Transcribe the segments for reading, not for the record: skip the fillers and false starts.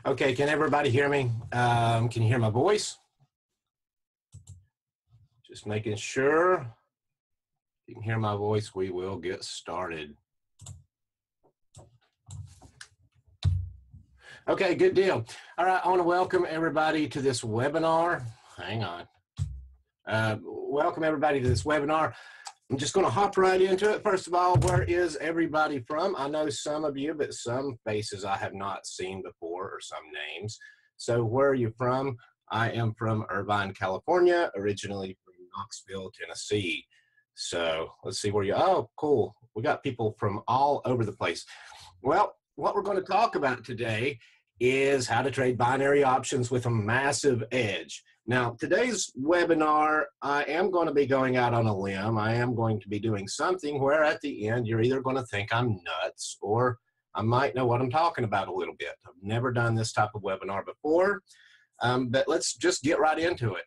Okay, can everybody hear me? Can you hear my voice? Just making sure you can hear my voice. We will get started. Okay, good deal. All right, I want to welcome everybody to this webinar. Hang on. Welcome everybody to this webinar. I'm just going to hop right into it. First of all, where is everybody from? I know some of you, but some faces I have not seen before, or some names. So where are you from? I am from Irvine, California, originally from Knoxville, Tennessee. So let's see where you, oh, cool. We got people from all over the place. Well, what we're going to talk about today is how to trade binary options with a massive edge. Now, today's webinar, I am going to be going out on a limb. I am going to be doing something where at the end, you're either going to think I'm nuts or I might know what I'm talking about a little bit. I've never done this type of webinar before, but let's just get right into it.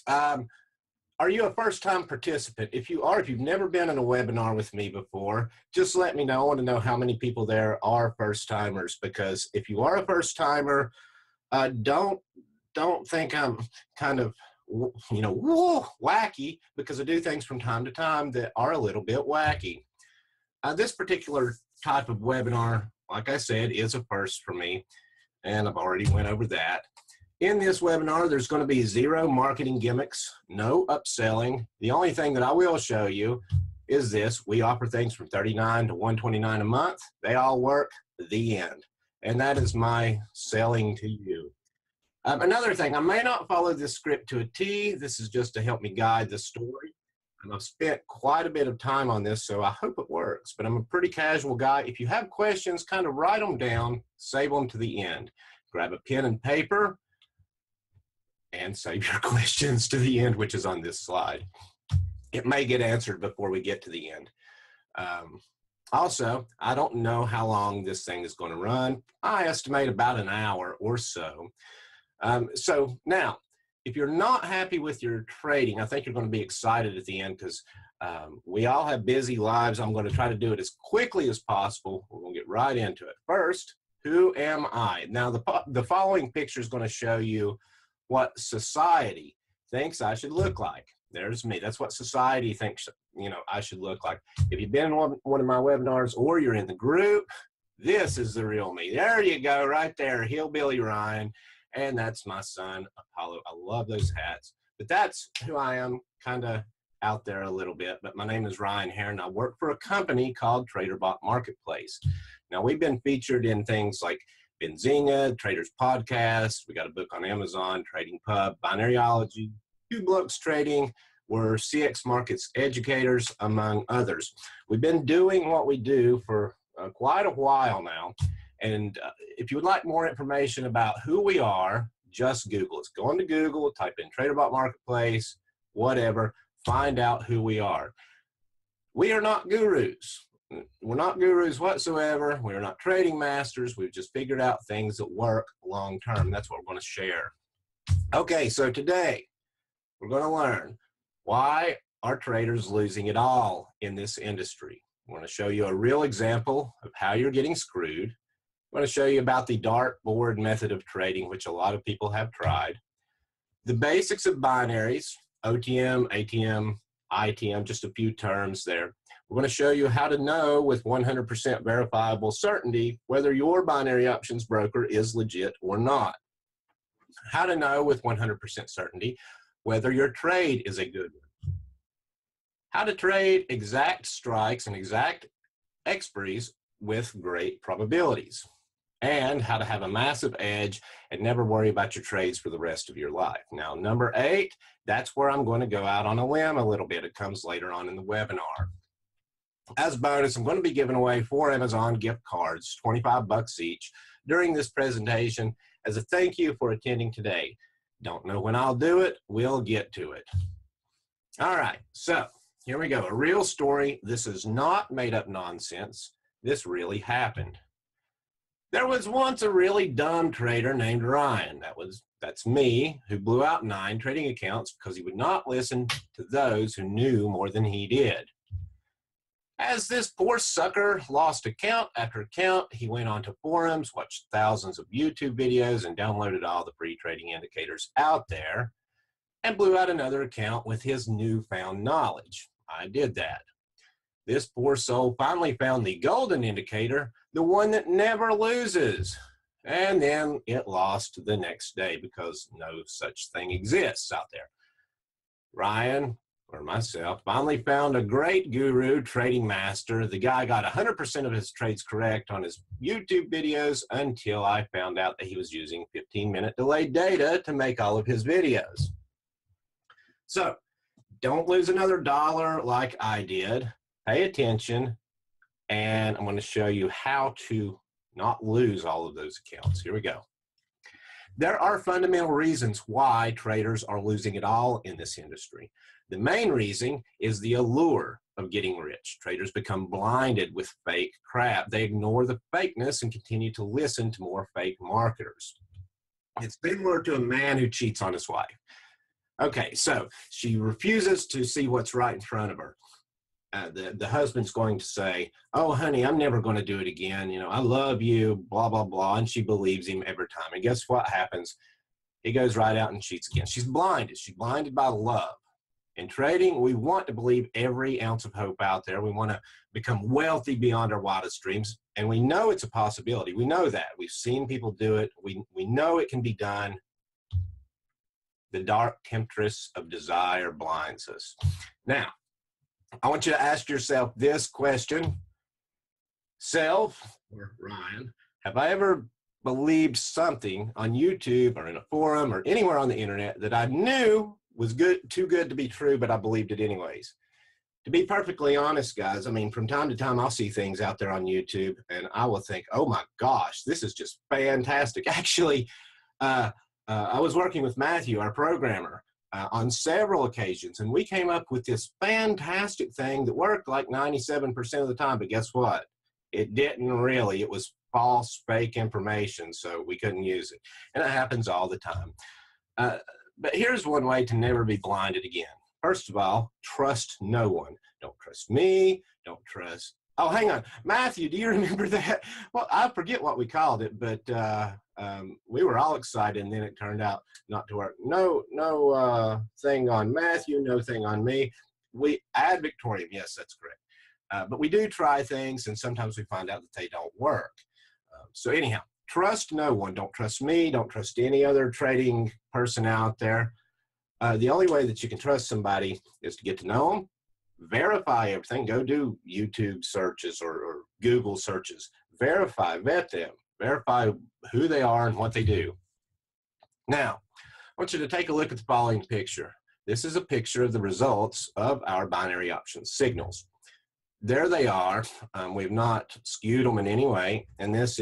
Are you a first-time participant? If you are, if you've never been in a webinar with me before, just let me know. I want to know how many people there are first-timers, because if you are a first-timer, don't think I'm kind of, you know, whoa, wacky, because I do things from time to time that are a little bit wacky. This particular type of webinar, like I said, is a first for me, and I've already went over that. In this webinar, there's going to be zero marketing gimmicks, no upselling. The only thing that I will show you is this. We offer things from $39 to $129 a month. They all work, the end. And that is my selling to you. Another thing, I may not follow this script to a T. This is just to help me guide the story. And I've spent quite a bit of time on this, so I hope it works. But I'm a pretty casual guy. If you have questions, kind of write them down, save them to the end. Grab a pen and paper, and save your questions to the end, which is on this slide. It may get answered before we get to the end. Also, I don't know how long this thing is going to run. I estimate about an hour or so. So now, if you're not happy with your trading, I think you're going to be excited at the end, because we all have busy lives. I'm going to try to do it as quickly as possible. We're going to get right into it. First, who am I? Now, the following picture is going to show you what society thinks I should look like. There's me. That's what society thinks, you know, I should look like. If you've been in one of my webinars or you're in the group, this is the real me. There you go, right there, Hillbilly Ryan. And that's my son, Apollo. I love those hats. But that's who I am, kind of out there a little bit. But my name is Ryan Heron. I work for a company called Traderbot Marketplace. Now, we've been featured in things like Benzinga, Traders Podcast. We got a book on Amazon, Trading Pub, Binaryology, Two Blokes Trading. We're CX Markets educators, among others. We've been doing what we do for quite a while now. And if you would like more information about who we are, just Google us. Go into Google, type in Traderbot Marketplace, whatever, find out who we are. We are not gurus. We're not gurus whatsoever. We're not trading masters. We've just figured out things that work long term. That's what we're going to share. Okay, so today we're going to learn why are traders losing it all in this industry. I'm going to show you a real example of how you're getting screwed. I'm going to show you about the dartboard method of trading, which a lot of people have tried. The basics of binaries, OTM, ATM, ITM, just a few terms there. We're going to show you how to know with 100% verifiable certainty whether your binary options broker is legit or not. How to know with 100% certainty whether your trade is a good one. How to trade exact strikes and exact expiries with great probabilities. And how to have a massive edge and never worry about your trades for the rest of your life. Now, number 8, that's where I'm going to go out on a limb a little bit. It comes later on in the webinar. As a bonus, I'm going to be giving away 4 Amazon gift cards, 25 bucks each, during this presentation as a thank you for attending today. Don't know when I'll do it. We'll get to it. All right, so here we go. A real story. This is not made up nonsense. This really happened. There was once a really dumb trader named Ryan. That's me, who blew out 9 trading accounts because he would not listen to those who knew more than he did. As this poor sucker lost account after account, he went onto forums, watched thousands of YouTube videos, and downloaded all the free trading indicators out there, and blew out another account with his newfound knowledge. I did that. This poor soul finally found the golden indicator, the one that never loses. And then it lost the next day because no such thing exists out there. Ryan, or myself, finally found a great guru trading master. The guy got 100% of his trades correct on his YouTube videos until I found out that he was using 15-minute delayed data to make all of his videos. So don't lose another dollar like I did. Pay attention, and I'm going to show you how to not lose all of those accounts. Here we go. There are fundamental reasons why traders are losing it all in this industry. The main reason is the allure of getting rich. Traders become blinded with fake crap. They ignore the fakeness and continue to listen to more fake marketers. It's similar to a man who cheats on his wife. Okay, so she refuses to see what's right in front of her. The husband's going to say, oh, honey, I'm never going to do it again. You know, I love you, blah, blah, blah. And she believes him every time. And guess what happens? He goes right out and cheats again. She's blinded. She's blinded by love. In trading, we want to believe every ounce of hope out there. We want to become wealthy beyond our wildest dreams. And we know it's a possibility. We know that. We've seen people do it. We know it can be done. The dark temptress of desire blinds us. Now, I want you to ask yourself this question. Self, or Ryan, have I ever believed something on YouTube or in a forum or anywhere on the internet that I knew was too good to be true, but I believed it anyways? To be perfectly honest, guys, I mean, from time to time, I'll see things out there on YouTube and I will think, oh my gosh, this is just fantastic. Actually, I was working with Matthew, our programmer, on several occasions, and we came up with this fantastic thing that worked like 97% of the time, but guess what? It didn't really. It was false, fake information, so we couldn't use it. And it happens all the time. But here's one way to never be blinded again. First of all, trust no one. Don't trust me. Don't trust... Oh, hang on. Matthew, do you remember that? Well, I forget what we called it, but we were all excited, and then it turned out not to work. No thing on Matthew, no thing on me. We ad victoriam, yes, that's correct. But we do try things, and sometimes we find out that they don't work. So anyhow, trust no one. Don't trust me. Don't trust any other trading person out there. The only way that you can trust somebody is to get to know them, verify everything. Go do YouTube searches or Google searches. Verify, vet them, verify who they are and what they do. Now, I want you to take a look at the following picture. This is a picture of the results of our binary options signals. There they are. We've not skewed them in any way, and this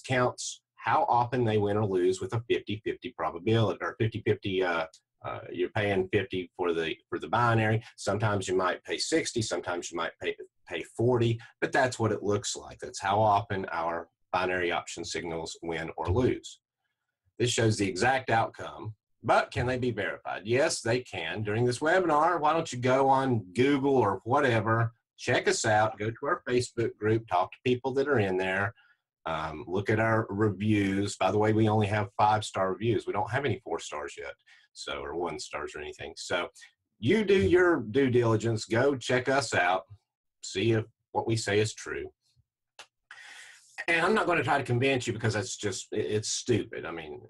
counts how often they win or lose with a 50-50 probability, or 50-50. You're paying 50 for the binary. Sometimes you might pay 60. Sometimes you might pay 40. But that's what it looks like. That's how often our binary option signals win or lose. This shows the exact outcome. But can they be verified? Yes, they can. During this webinar, why don't you go on Google or whatever, check us out, go to our Facebook group, talk to people that are in there, look at our reviews. By the way, we only have 5-star reviews. We don't have any 4 stars yet, so, or 1 stars or anything. So you do your due diligence, go check us out, see if what we say is true. And I'm not going to try to convince you, because that's just, it's stupid. I mean,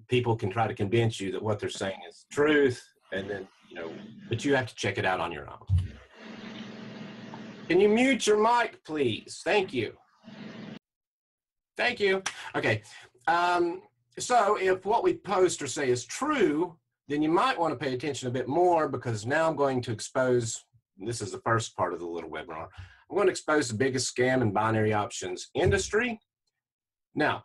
people can try to convince you that what they're saying is truth, and then, you know, but you have to check it out on your own. Can you mute your mic, please? Thank you. Thank you. Okay. So if what we post or say is true, then you might want to pay attention a bit more, because now I'm going to expose, this is the first part of the little webinar, I'm going to expose the biggest scam in binary options industry. Now,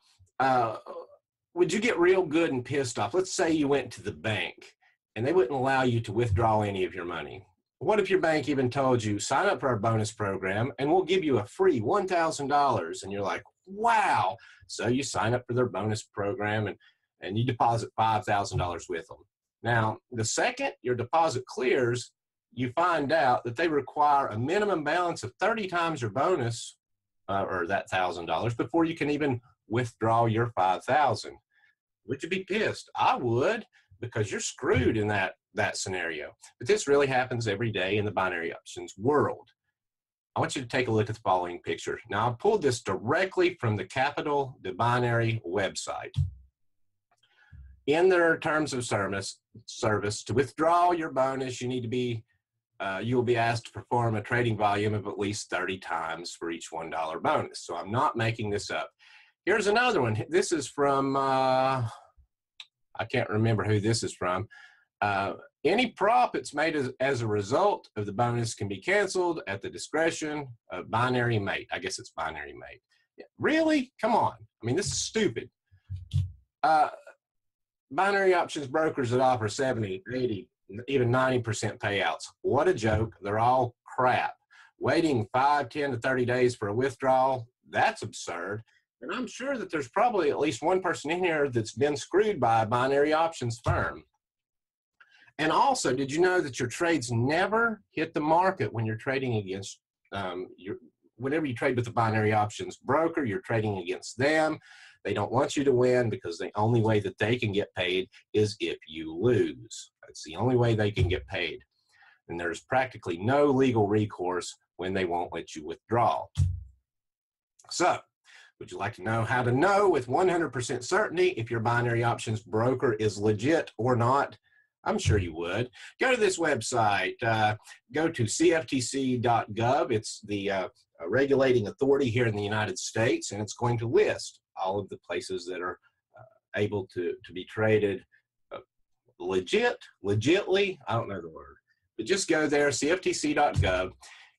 would you get real good and pissed off? Let's say you went to the bank and they wouldn't allow you to withdraw any of your money. What if your bank even told you, sign up for our bonus program and we'll give you a free $1,000? And you're like, wow. So you sign up for their bonus program and you deposit $5,000 with them. Now, the second your deposit clears, you find out that they require a minimum balance of 30 times your bonus, or that $1,000, before you can even withdraw your $5,000. Would you be pissed? I would, because you're screwed in that scenario. But this really happens every day in the binary options world. I want you to take a look at the following picture. Now, I pulled this directly from the Capital de Binary website. In their terms of service, to withdraw your bonus, you need to be, you will be asked to perform a trading volume of at least 30 times for each $1 bonus. So I'm not making this up. Here's another one. This is from, I can't remember who this is from. Any profits made as a result of the bonus can be canceled at the discretion of binary mate. I guess it's binary mate. Really? Come on. I mean, this is stupid. Binary options brokers that offer 70, 80, even 90% payouts. What a joke. They're all crap. Waiting 5, 10 to 30 days for a withdrawal, that's absurd. And I'm sure that there's probably at least one person in here that's been screwed by a binary options firm. And also, did you know that your trades never hit the market when you're trading against, whenever you trade with a binary options broker, you're trading against them. They don't want you to win because the only way that they can get paid is if you lose. That's the only way they can get paid. And there's practically no legal recourse when they won't let you withdraw. So, would you like to know how to know with 100% certainty if your binary options broker is legit or not? I'm sure you would. Go to this website. Go to cftc.gov. It's the regulating authority here in the United States, and it's going to list all of the places that are able to be traded legitly. I don't know the word, but just go there, cftc.gov.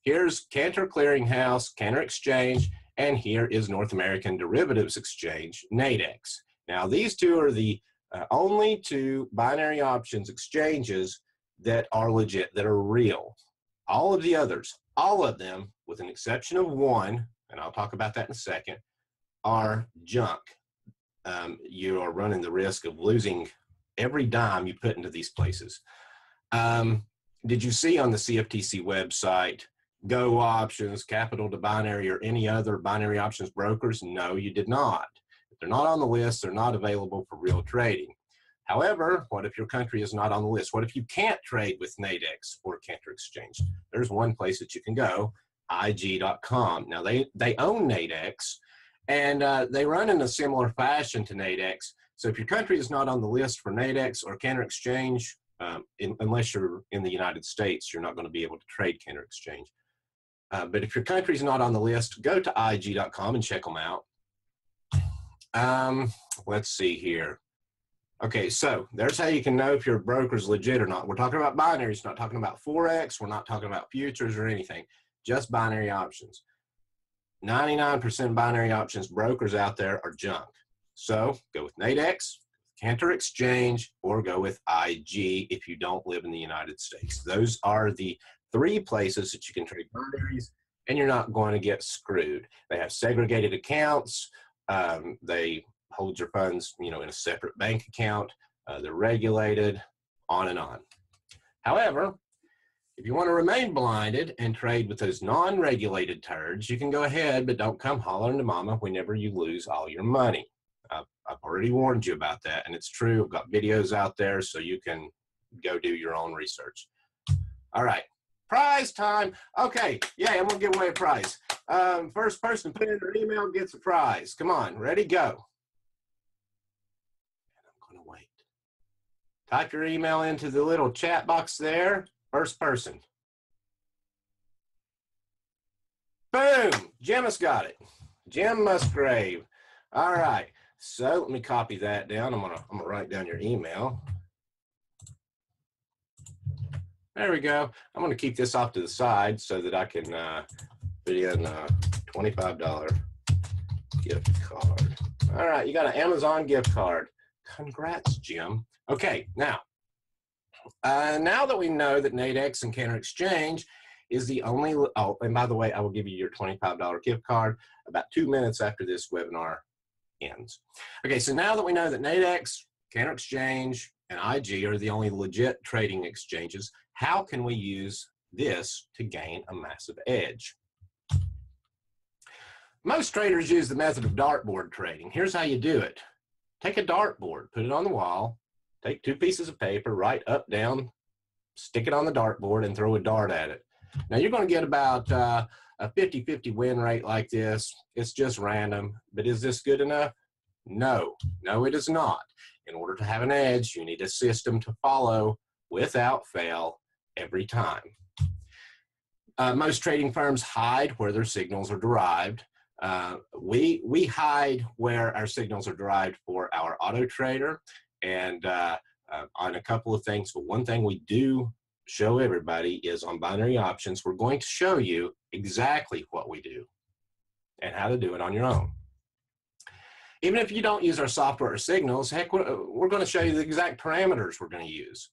Here's Cantor Clearinghouse, Cantor Exchange, and here is North American Derivatives Exchange, NADEX. Now, these two are the only two binary options exchanges that are legit, that are real. All of the others, all of them, with an exception of one, and I'll talk about that in a second, are junk. You are running the risk of losing every dime you put into these places. Did you see on the CFTC website Go Options, Capital to Binary, or any other binary options brokers? No, you did not. If they're not on the list, they're not available for real trading. However, what if your country is not on the list? What if you can't trade with NADEX or Cantor Exchange? There's one place that you can go, IG.com. Now, they own NADEX, and they run in a similar fashion to NADEX. So if your country is not on the list for NADEX or Cantor Exchange, unless you're in the United States, you're not going to be able to trade Cantor Exchange. But if your country's not on the list, go to IG.com and check them out. Let's see here. Okay, so there's how you can know if your broker's legit or not. We're talking about binaries, not talking about Forex. We're not talking about futures or anything, just binary options. 99% binary options brokers out there are junk. So go with NADEX, Cantor Exchange, or go with IG if you don't live in the United States. Those are the 3 places that you can trade binaries, and you're not going to get screwed. They have segregated accounts. They hold your funds, in a separate bank account. They're regulated, on and on. However, if you want to remain blinded and trade with those non-regulated turds, you can go ahead, but don't come hollering to mama whenever you lose all your money. I've already warned you about that, and it's true. I've got videos out there so you can go do your own research. All right, prize time. Okay, yeah, I'm going to give away a prize. First person to put in their email gets a prize. Come on, ready, go. I'm going to wait. Type your email into the little chat box there. First person. Boom, Jim has got it. Jim Musgrave. All right. So let me copy that down. I'm gonna write down your email. There we go. I'm gonna keep this off to the side so that I can put in a $25 gift card. All right, you got an Amazon gift card. Congrats, Jim. Okay, now that we know that NADEX and Cantor Exchange is the only, oh, and by the way, I will give you your $25 gift card about 2 minutes after this webinar ends. Okay, so now that we know that NADEX, Cantor Exchange, and IG are the only legit trading exchanges. How can we use this to gain a massive edge? Most traders use the method of dartboard trading. Here's how you do it. Take a dartboard, put it on the wall, take 2 pieces of paper, write up, down, stick it on the dartboard, and throw a dart at it. Now you're going to get about a 50-50 win rate like this. It's just random, but is this good enough? No, it is not. In order to have an edge, you need a system to follow without fail every time. Most trading firms hide where their signals are derived. We hide where our signals are derived for our auto trader and on a couple of things, but one thing we do show everybody is on binary options, we're going to show you exactly what we do and how to do it on your own. Even if you don't use our software or signals, heck, we're going to show you the exact parameters we're going to use.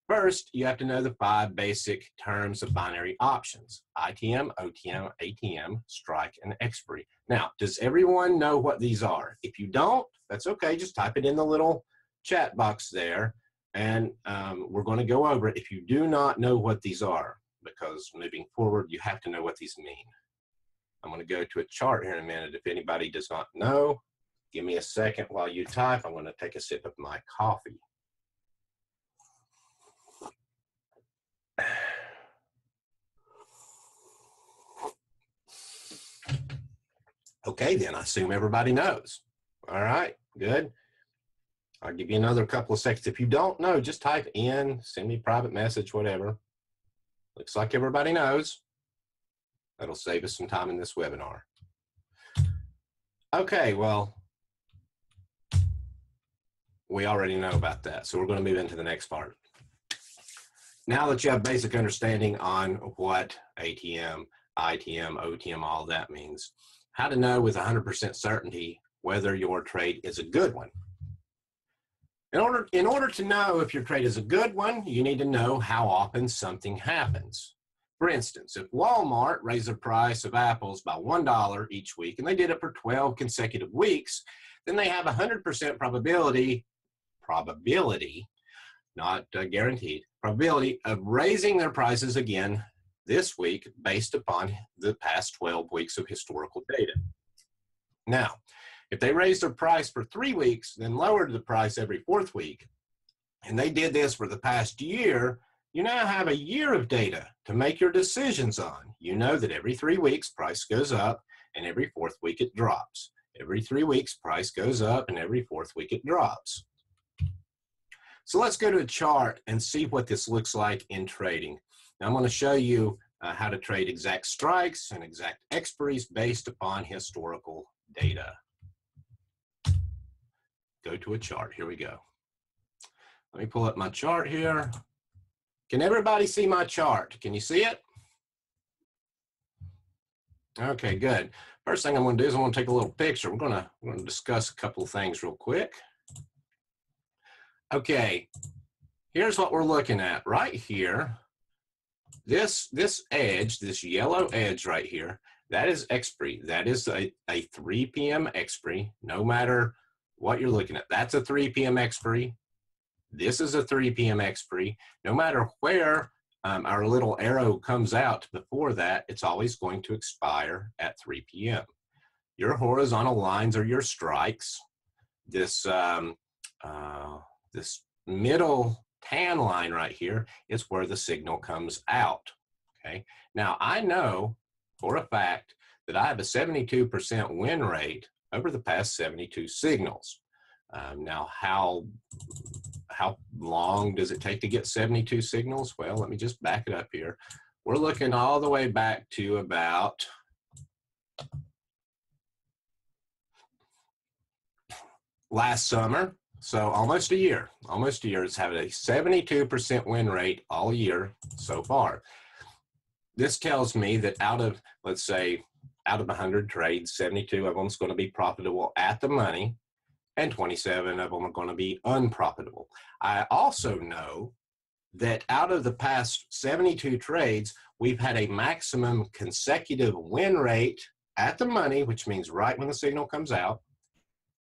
First, you have to know the 5 basic terms of binary options: ITM, OTM, ATM, strike, and expiry. Now, does everyone know what these are? If you don't, that's okay. Just type it in the little chat box there, and we're going to go over it if you do not know what these are, because moving forward, you have to know what these mean. I'm going to go to a chart here in a minute. If anybody does not know, give me a second while you type. I'm going to take a sip of my coffee. Okay, then I assume everybody knows. All right, good. I'll give you another couple of seconds. If you don't know, just type in, send me a private message, whatever. Looks like everybody knows. That'll save us some time in this webinar. Okay, well, we already know about that, so we're going to move into the next part. Now that you have basic understanding on what ATM, ITM, OTM, all that means, how to know with 100% certainty whether your trade is a good one. In order to know if your trade is a good one, you need to know how often something happens. For instance, if Walmart raised the price of apples by $1 each week, and they did it for 12 consecutive weeks, then they have 100% probability, not guaranteed, probability of raising their prices again this week based upon the past 12 weeks of historical data. Now, if they raised their price for 3 weeks, then lowered the price every 4th week, and they did this for the past year, you now have a year of data to make your decisions on. You know that every 3 weeks price goes up and every 4th week it drops. Every 3 weeks price goes up and every 4th week it drops. So let's go to a chart and see what this looks like in trading. Now I'm going to show you how to trade exact strikes and exact expiries based upon historical data. Go to a chart. Here we go. Let me pull up my chart here. Can everybody see my chart? Can you see it? Okay, good. First thing I'm going to do is I'm going to take a little picture. We're going to discuss a couple of things real quick. Okay, here's what we're looking at right here. This edge, this yellow edge right here, that is expiry. That is a 3 p.m. expiry, no matter what you're looking at. That's a 3 p.m. expiry. This is a 3 p.m. expiry. No matter where our little arrow comes out before that, it's always going to expire at 3 p.m. Your horizontal lines are your strikes. This this middle tan line right here is where the signal comes out. Okay. Now I know for a fact that I have a 72% win rate over the past 72 signals. Now how long does it take to get 72 signals? Well, let me just back it up here. We're looking all the way back to about last summer. So almost a year. It's having a 72% win rate all year so far. This tells me that out of, let's say, out of 100 trades, 72 of them is going to be profitable at the money, and 27 of them are going to be unprofitable. I also know that out of the past 72 trades, we've had a maximum consecutive win rate at the money, which means right when the signal comes out,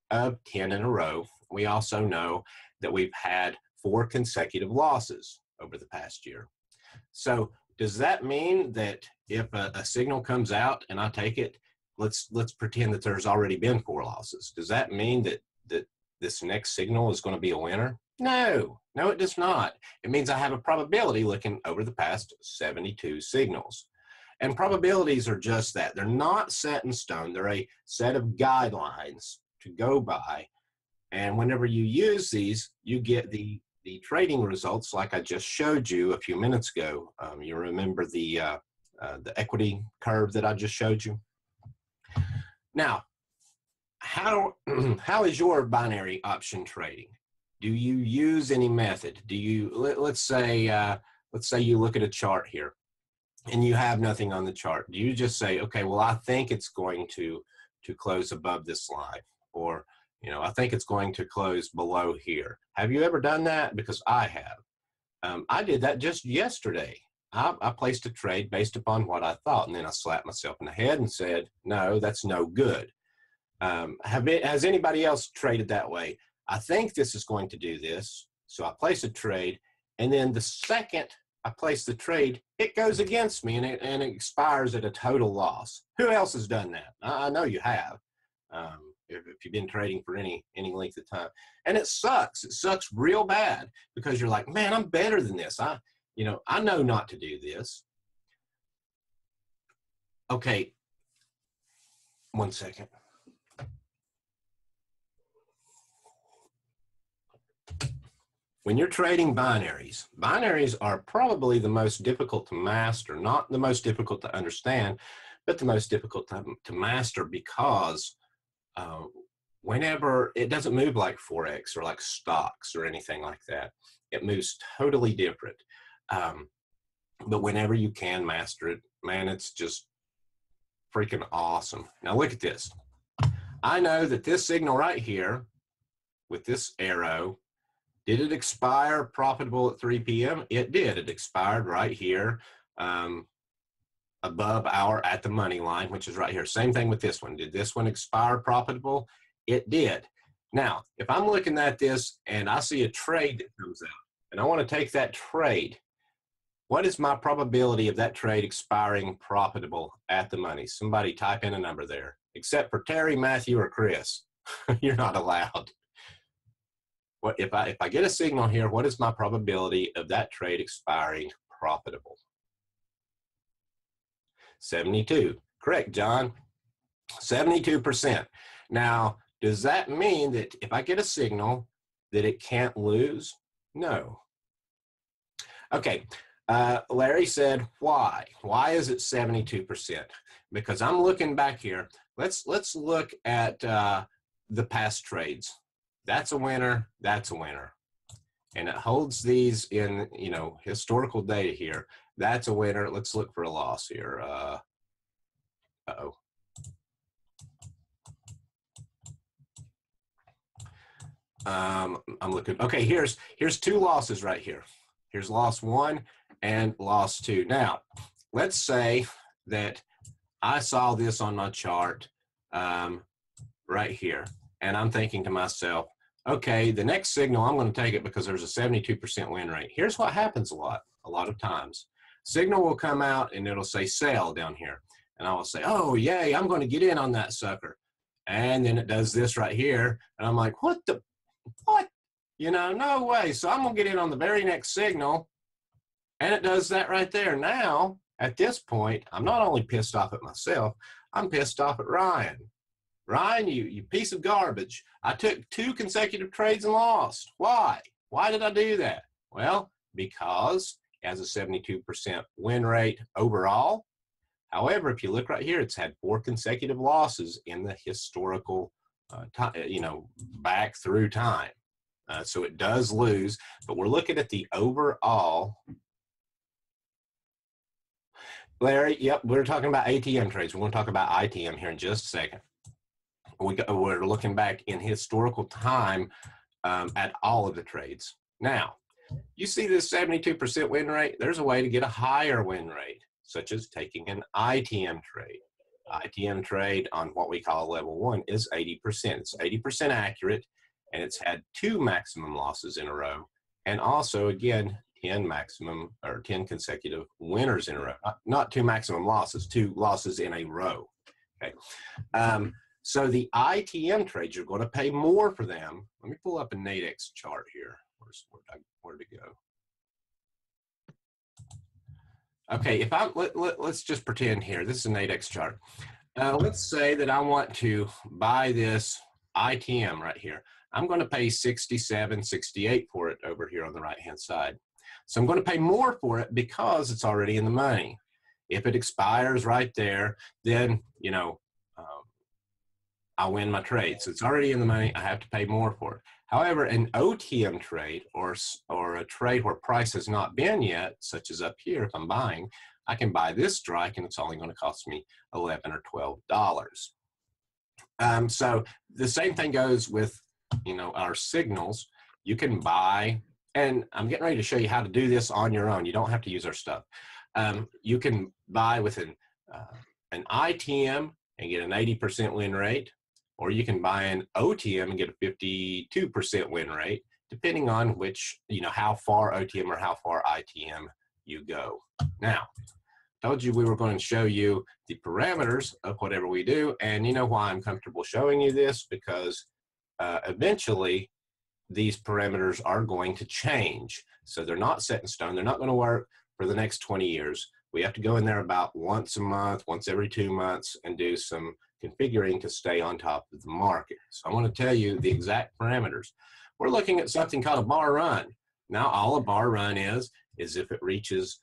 of 10 in a row. We also know that we've had 4 consecutive losses over the past year. So does that mean that if a signal comes out and I take it, let's pretend that there's already been 4 losses. Does that mean that this next signal is going to be a winner? No, it does not. It means I have a probability looking over the past 72 signals. And probabilities are just that. They're not set in stone. They're a set of guidelines to go by. And whenever you use these, you get the trading results like I just showed you a few minutes ago. You remember the equity curve that I just showed you? Now, how is your binary option trading? Do you use any method? Do you, let's say you look at a chart here and you have nothing on the chart. Do you just say, okay, well, I think it's going to close above this line, or, you know, I think it's going to close below here. Have you ever done that? Because I have. I did that just yesterday. I placed a trade based upon what I thought, and then I slapped myself in the head and said, no, that's no good. Has anybody else traded that way? I think this is going to do this, so I place a trade, and then the second I place the trade, it goes against me, and it expires at a total loss. Who else has done that? I know you have, if you've been trading for any length of time. And it sucks. It sucks real bad, because you're like, man, I'm better than this. I know not to do this. Okay, 1 second. When you're trading binaries, binaries are probably the most difficult to master, not the most difficult to understand, but the most difficult to master, because whenever it doesn't move like Forex or like stocks or anything like that, it moves totally different. But whenever you can master it, man, it's just freaking awesome. Now look at this. I know that this signal right here with this arrow, did it expire profitable at 3 p.m.? It did. It expired right here above our at the money line, which is right here. Same thing with this one. Did this one expire profitable? It did. Now, if I'm looking at this and I see a trade that comes out and I want to take that trade, what is my probability of that trade expiring profitable at the money? Somebody type in a number there, except for Terry, Matthew, or Chris. You're not allowed. What if I get a signal here, what is my probability of that trade expiring profitable? 72. Correct, John. 72%. Now, does that mean that if I get a signal that it can't lose? No. Okay. Larry said, why? Why is it 72%? Because I'm looking back here. Let's look at the past trades. That's a winner. That's a winner. And it holds these in, historical data here. That's a winner. Let's look for a loss here. Uh-oh. I'm looking. Okay, here's 2 losses right here. Here's loss 1 and loss 2. Now, let's say that I saw this on my chart right here, and I'm thinking to myself, okay, the next signal, I'm going to take it because there's a 72% win rate. Here's what happens a lot of times. Signal will come out and it'll say sell down here. And I will say, oh, yay, I'm going to get in on that sucker. And then it does this right here. And I'm like, what? No way. So I'm going to get in on the very next signal. And it does that right there. Now, at this point, I'm not only pissed off at myself, I'm pissed off at Ryan. Ryan, you piece of garbage. I took 2 consecutive trades and lost. Why? Why did I do that? Well, because it has a 72% win rate overall. However, if you look right here, it's had 4 consecutive losses in the historical, back through time. So it does lose, but we're looking at the overall. Larry, yep, we're talking about ATM trades. We're going to talk about ITM here in just a second. We're looking back in historical time at all of the trades. Now, you see this 72% win rate? There's a way to get a higher win rate, such as taking an ITM trade. ITM trade on what we call level 1 is 80%. It's 80% accurate, and it's had 2 maximum losses in a row, and also, again, 10 maximum or 10 consecutive winners in a row. Not 2 maximum losses, 2 losses in a row. Okay. So the ITM trades, you're going to pay more for them. Let me pull up a Nadex chart here. Where'd it go? Okay, if let's just pretend here, this is an Nadex chart. Let's say that I want to buy this ITM right here. I'm going to pay 67, 68 for it over here on the right-hand side. So I'm going to pay more for it because it's already in the money. If it expires right there, then, you know, I'll win my trade. So it's already in the money. I have to pay more for it. However, an OTM trade or a trade where price has not been yet, such as up here, if I'm buying, I can buy this strike and it's only going to cost me $11 or $12. So the same thing goes with, you know, our signals. You can buy, and I'm getting ready to show you how to do this on your own. You don't have to use our stuff. You can buy with an ITM and get an 80% win rate, or you can buy an OTM and get a 52% win rate, depending on which, you know, how far OTM or how far ITM you go. Now, told you we were going to show you the parameters of whatever we do, and you know why I'm comfortable showing you this, because eventually these parameters are going to change. So they're not set in stone. They're not going to work for the next 20 years. We have to go in there about once a month, once every 2 months, and do some configuring to stay on top of the market. So I want to tell you the exact parameters. We're looking at something called a bar run. Now, all a bar run is if it reaches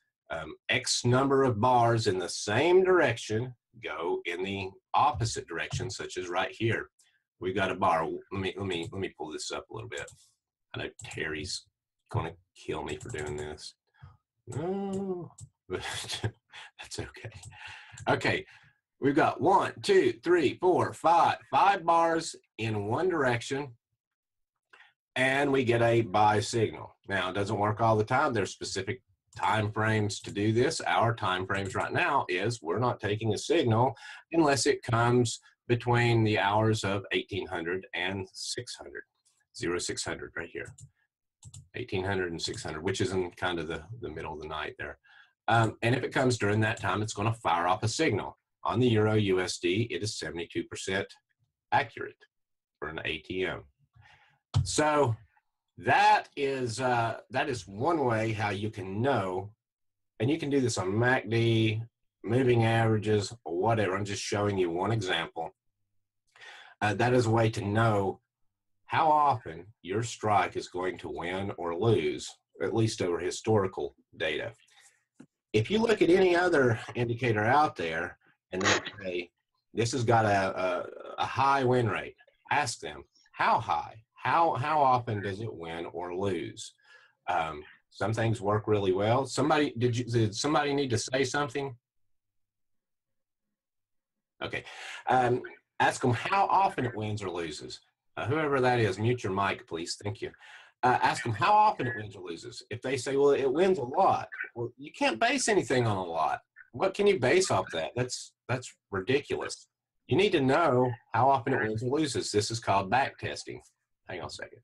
X number of bars in the same direction, go in the opposite direction, such as right here. We've got a bar. Let me pull this up a little bit. I know Terry's going to kill me for doing this. No, but that's okay. Okay. We've got 1, 2, 3, 4, 5 bars in one direction, and we get a buy signal. Now, it doesn't work all the time. There's specific time frames to do this. Our time frames right now is we're not taking a signal unless it comes between the hours of 1800 and 600, 0600 right here, 1800 and 600, which is in kind of the middle of the night there. And if it comes during that time, it's going to fire off a signal. On the Euro USD, it is 72% accurate for an ATM. So that is one way how you can know, and you can do this on MACD, moving averages, or whatever. I'm just showing you one example. That is a way to know how often your strike is going to win or lose, at least over historical data. If you look at any other indicator out there, and they say, this has got a high win rate, ask them, how high? How often does it win or lose? Some things work really well. Did somebody need to say something? Okay. Ask them how often it wins or loses. Whoever that is, mute your mic, please. Thank you. Ask them how often it wins or loses. If they say, well, it wins a lot, well, you can't base anything on a lot. What can you base off that? That's ridiculous. You need to know how often it wins or loses. This is called back testing. Hang on a second.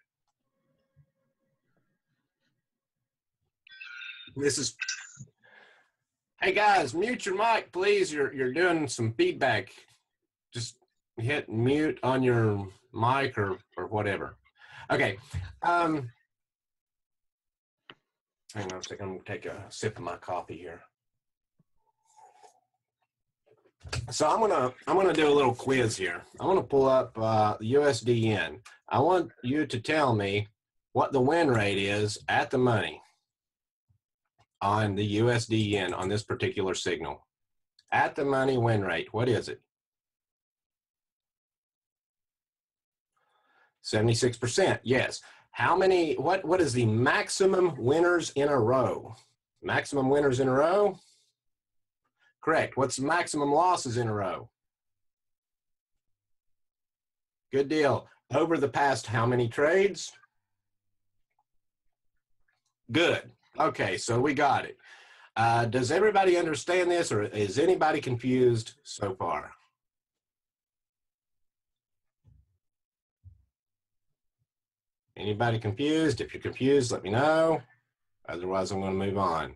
Hey guys, mute your mic, please. You're doing some feedback. Just hit mute on your mic or whatever. Okay. Hang on a second. I'm gonna take a sip of my coffee here. So I'm gonna do a little quiz here. I'm gonna pull up the USDN. I want you to tell me what the win rate is at the money on the USDN on this particular signal. At the money win rate, what is it? 76%. Yes. How many? What is the maximum winners in a row? Maximum winners in a row? Correct. What's the maximum losses in a row? Good deal. Over the past how many trades? Good. Okay, so we got it. Does everybody understand this, or is anybody confused so far? Anybody confused? If you're confused, let me know. Otherwise, I'm going to move on.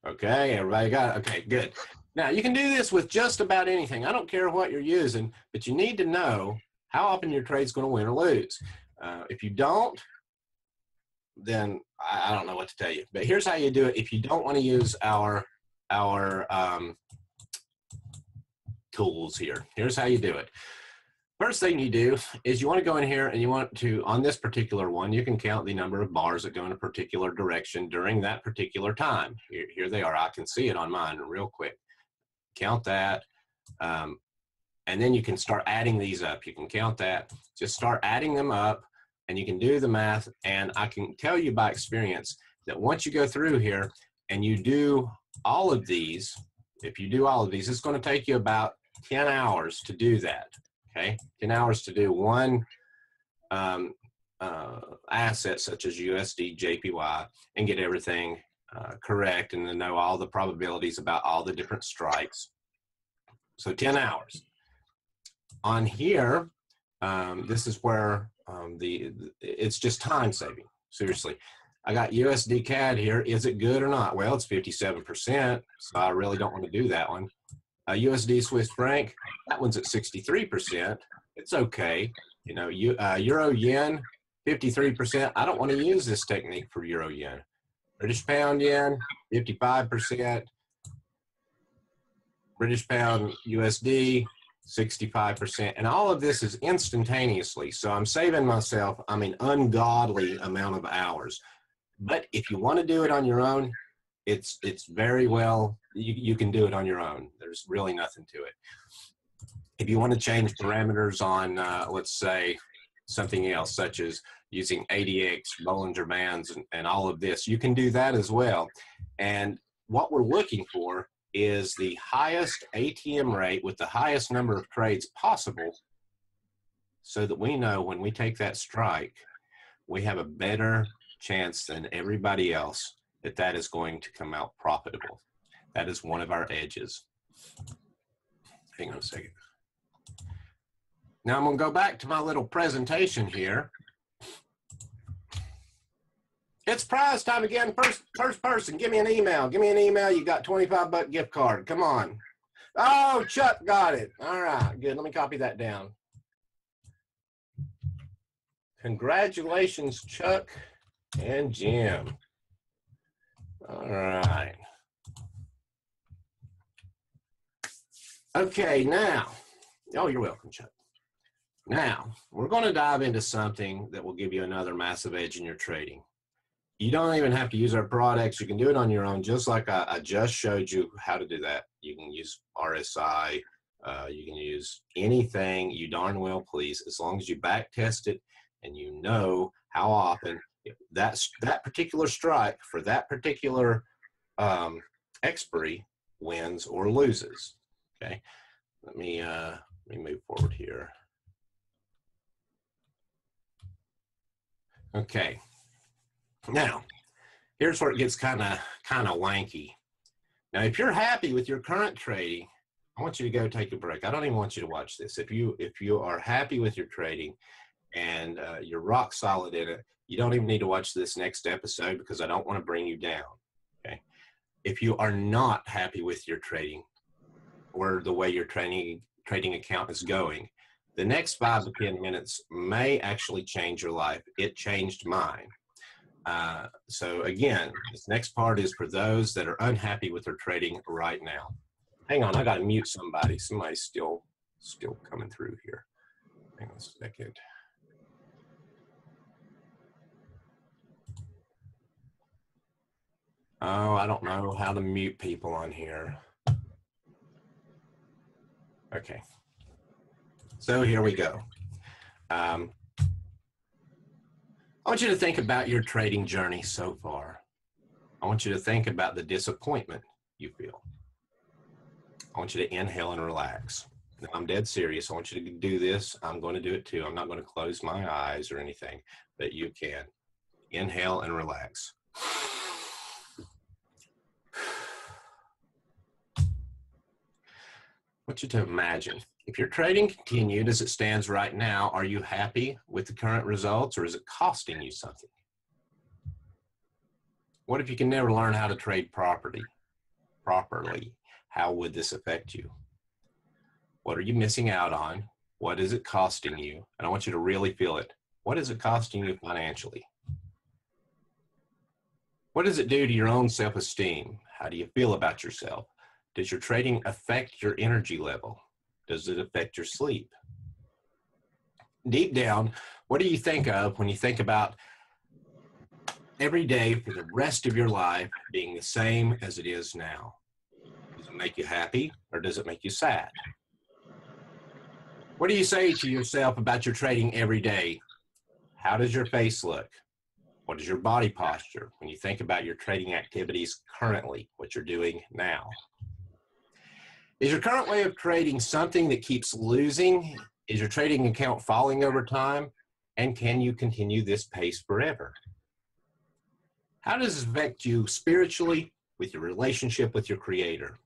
Okay, everybody got it? Okay, good. Now, you can do this with just about anything. I don't care what you're using, but you need to know how often your trade's going to win or lose. If you don't, then I don't know what to tell you. But here's how you do it if you don't want to use our tools here. Here's how you do it. First thing you do is you want to go in here and you want to, on this particular one, you can count the number of bars that go in a particular direction during that particular time. Here they are. I can see it on mine real quick. Count that. And then you can start adding these up. You can count that. Just start adding them up and you can do the math. And I can tell you by experience that once you go through here and you do all of these, if you do all of these, it's going to take you about 10 hours to do that. Okay, 10 hours to do one asset such as USD, JPY, and get everything correct and then know all the probabilities about all the different strikes. So 10 hours. On here, this is where it's just time saving. Seriously. I got USD CAD here. Is it good or not? Well, it's 57%, so I really don't want to do that one. USD Swiss franc, that one's at 63%. It's okay. You know, Euro yen, 53%. I don't want to use this technique for Euro yen. British pound yen, 55%. British pound USD, 65%. And all of this is instantaneously. So I'm saving myself, I mean, ungodly amount of hours. But if you want to do it on your own, it's very well, you can do it on your own. There's really nothing to it. If you want to change parameters on, let's say, something else, such as using ADX, Bollinger Bands, and all of this, you can do that as well. And what we're looking for is the highest ATM rate with the highest number of trades possible so that we know when we take that strike, we have a better chance than everybody else that is going to come out profitable. That is one of our edges. Hang on a second. Now I'm going to go back to my little presentation here. It's prize time again. First person, give me an email. Give me an email. You got $25 gift card. Come on. Oh, Chuck got it. All right, good. Let me copy that down. Congratulations, Chuck and Jim. All right. Okay, now, oh, you're welcome, Chuck. Now, we're going to dive into something that will give you another massive edge in your trading. You don't even have to use our products. You can do it on your own, just like I just showed you how to do that. You can use RSI. You can use anything you darn well please, as long as you back test it and you know how often that particular strike for that particular expiry wins or loses. Okay, let me move forward here. Okay, now here's where it gets kind of wanky. Now, if you're happy with your current trading, I want you to go take a break. I don't even want you to watch this. If you are happy with your trading and you're rock solid in it, you don't even need to watch this next episode because I don't want to bring you down. Okay. If you are not happy with your trading or the way your trading account is going, the next 5 to 10 minutes may actually change your life. It changed mine. So again, this next part is for those that are unhappy with their trading right now. Hang on, I got to mute somebody. Somebody's still coming through here. Hang on a second. Oh, I don't know how to mute people on here. Okay. So here we go. I want you to think about your trading journey so far. I want you to think about the disappointment you feel. I want you to inhale and relax. Now, I'm dead serious. I want you to do this. I'm going to do it too. I'm not going to close my eyes or anything, but you can. Inhale and relax. I want you to imagine If your trading continued as it stands right now, are you happy with the current results, or is it costing you something? What if you can never learn how to trade properly? How would this affect you? What are you missing out on? What is it costing you? And I want you to really feel it. What is it costing you financially? What does it do to your own self-esteem? How do you feel about yourself? Does your trading affect your energy level? Does it affect your sleep? Deep down, what do you think of when you think about every day for the rest of your life being the same as it is now? Does it make you happy, or does it make you sad? What do you say to yourself about your trading every day? How does your face look? What is your body posture when you think about your trading activities currently, what you're doing now? Is your current way of trading something that keeps losing? Is your trading account falling over time? And can you continue this pace forever? How does this affect you spiritually with your relationship with your creator?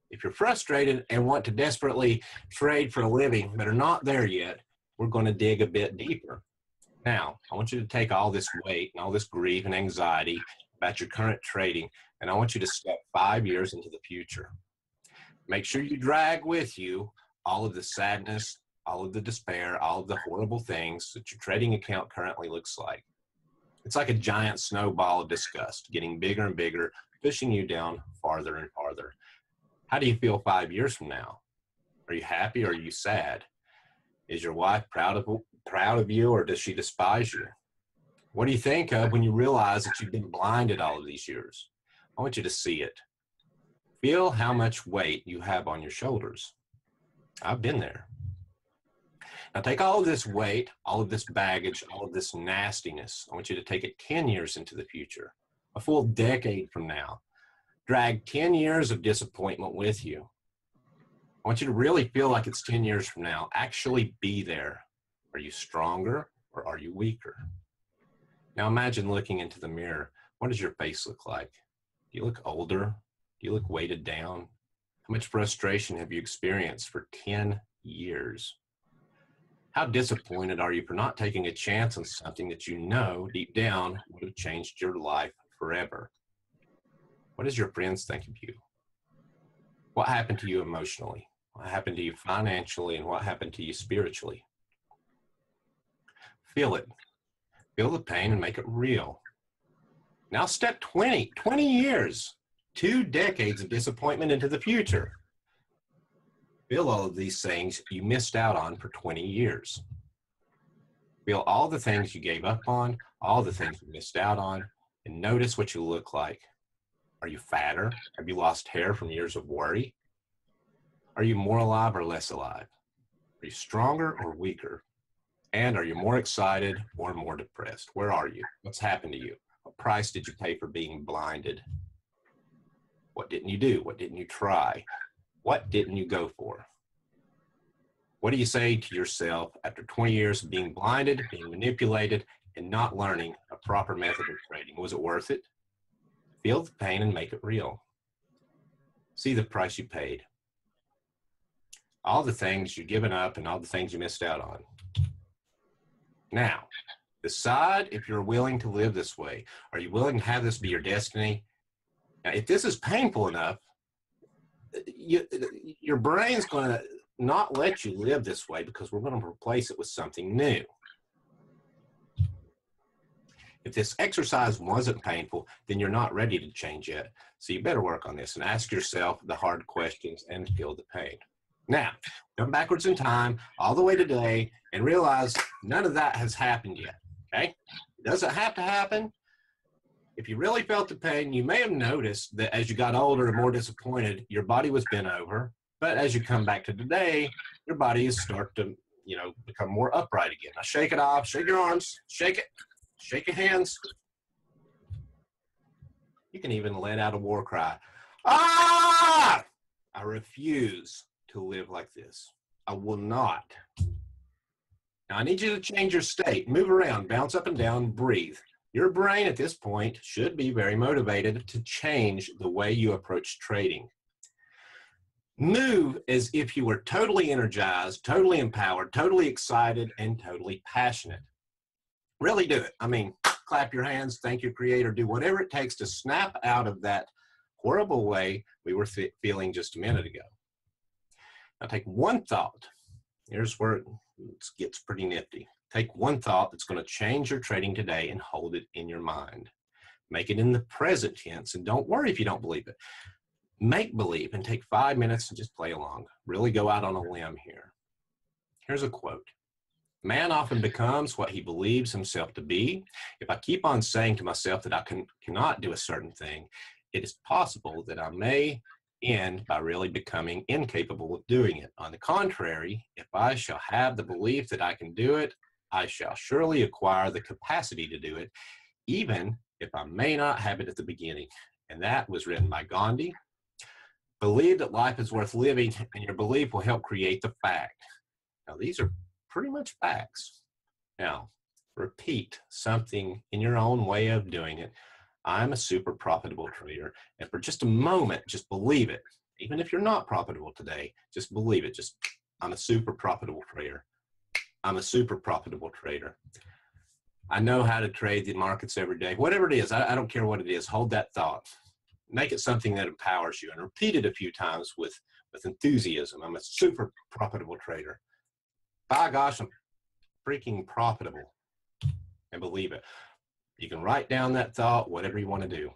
If you're frustrated and want to desperately trade for a living but are not there yet, we're going to dig a bit deeper. Now, I want you to take all this weight and all this grief and anxiety about your current trading, and I want you to step 5 years into the future. Make sure you drag with you all of the sadness, all of the despair, all of the horrible things that your trading account currently looks like. It's like a giant snowball of disgust, getting bigger and bigger, pushing you down farther and farther. How do you feel 5 years from now? Are you happy or are you sad? Is your wife proud of you, or does she despise you? What do you think of when you realize that you've been blinded all of these years? I want you to see it. Feel how much weight you have on your shoulders. I've been there. Now take all of this weight, all of this baggage, all of this nastiness. I want you to take it 10 years into the future, a full decade from now. Drag 10 years of disappointment with you. I want you to really feel like it's 10 years from now. Actually be there. Are you stronger or are you weaker? Now imagine looking into the mirror. What does your face look like? Do you look older? Do you look weighted down? How much frustration have you experienced for 10 years? How disappointed are you for not taking a chance on something that you know deep down would have changed your life forever? What does your friends think of you? What happened to you emotionally? What happened to you financially? And what happened to you spiritually? Feel it. Feel the pain and make it real. Now step 20 years, 2 decades of disappointment into the future. Feel all of these things you missed out on for 20 years. Feel all the things you gave up on, all the things you missed out on, and notice what you look like. Are you fatter? Have you lost hair from years of worry? Are you more alive or less alive? Are you stronger or weaker? And are you more excited or more depressed? Where are you? What's happened to you? What price did you pay for being blinded? What didn't you do? What didn't you try? What didn't you go for? What do you say to yourself after 20 years of being blinded, being manipulated, and not learning a proper method of trading? Was it worth it? Feel the pain and make it real. See the price you paid. All the things you've given up and all the things you missed out on. Now, decide if you're willing to live this way. Are you willing to have this be your destiny? Now, if this is painful enough, your brain's going to not let you live this way because we're going to replace it with something new. If this exercise wasn't painful, then you're not ready to change yet. So you better work on this and ask yourself the hard questions and feel the pain. Now, come backwards in time, all the way to today, and realize none of that has happened yet, okay? It doesn't have to happen. If you really felt the pain, you may have noticed that as you got older and more disappointed, your body was bent over. But as you come back to today, your body is starting to, become more upright again. Now shake it off, shake your arms, shake it, shake your hands. You can even let out a war cry. Ah! I refuse to live like this. I will not. Now I need you to change your state. Move around, bounce up and down, breathe. Your brain at this point should be very motivated to change the way you approach trading. Move as if you were totally energized, totally empowered, totally excited, and totally passionate. Really do it. I mean, clap your hands, thank your creator, do whatever it takes to snap out of that horrible way we were feeling just a minute ago. Now take one thought. Here's where it gets pretty nifty. Take one thought that's going to change your trading today and hold it in your mind. Make it in the present tense, and don't worry if you don't believe it. Make believe and take 5 minutes and just play along. Really go out on a limb here. Here's a quote. Man often becomes what he believes himself to be. If I keep on saying to myself that I cannot do a certain thing, it is possible that I may end by really becoming incapable of doing it. On the contrary, if I shall have the belief that I can do it, I shall surely acquire the capacity to do it, even if I may not have it at the beginning. And that was written by Gandhi. Believe that life is worth living, and your belief will help create the fact. Now, these are pretty much facts. Now, repeat something in your own way of doing it. I'm a super profitable trader. And for just a moment, just believe it. Even if you're not profitable today, just believe it. Just, I'm a super profitable trader. I'm a super profitable trader. I know how to trade the markets every day. Whatever it is, I don't care what it is. Hold that thought. Make it something that empowers you, and repeat it a few times with enthusiasm. I'm a super profitable trader. By gosh, I'm freaking profitable. And believe it. You can write down that thought, whatever you want to do.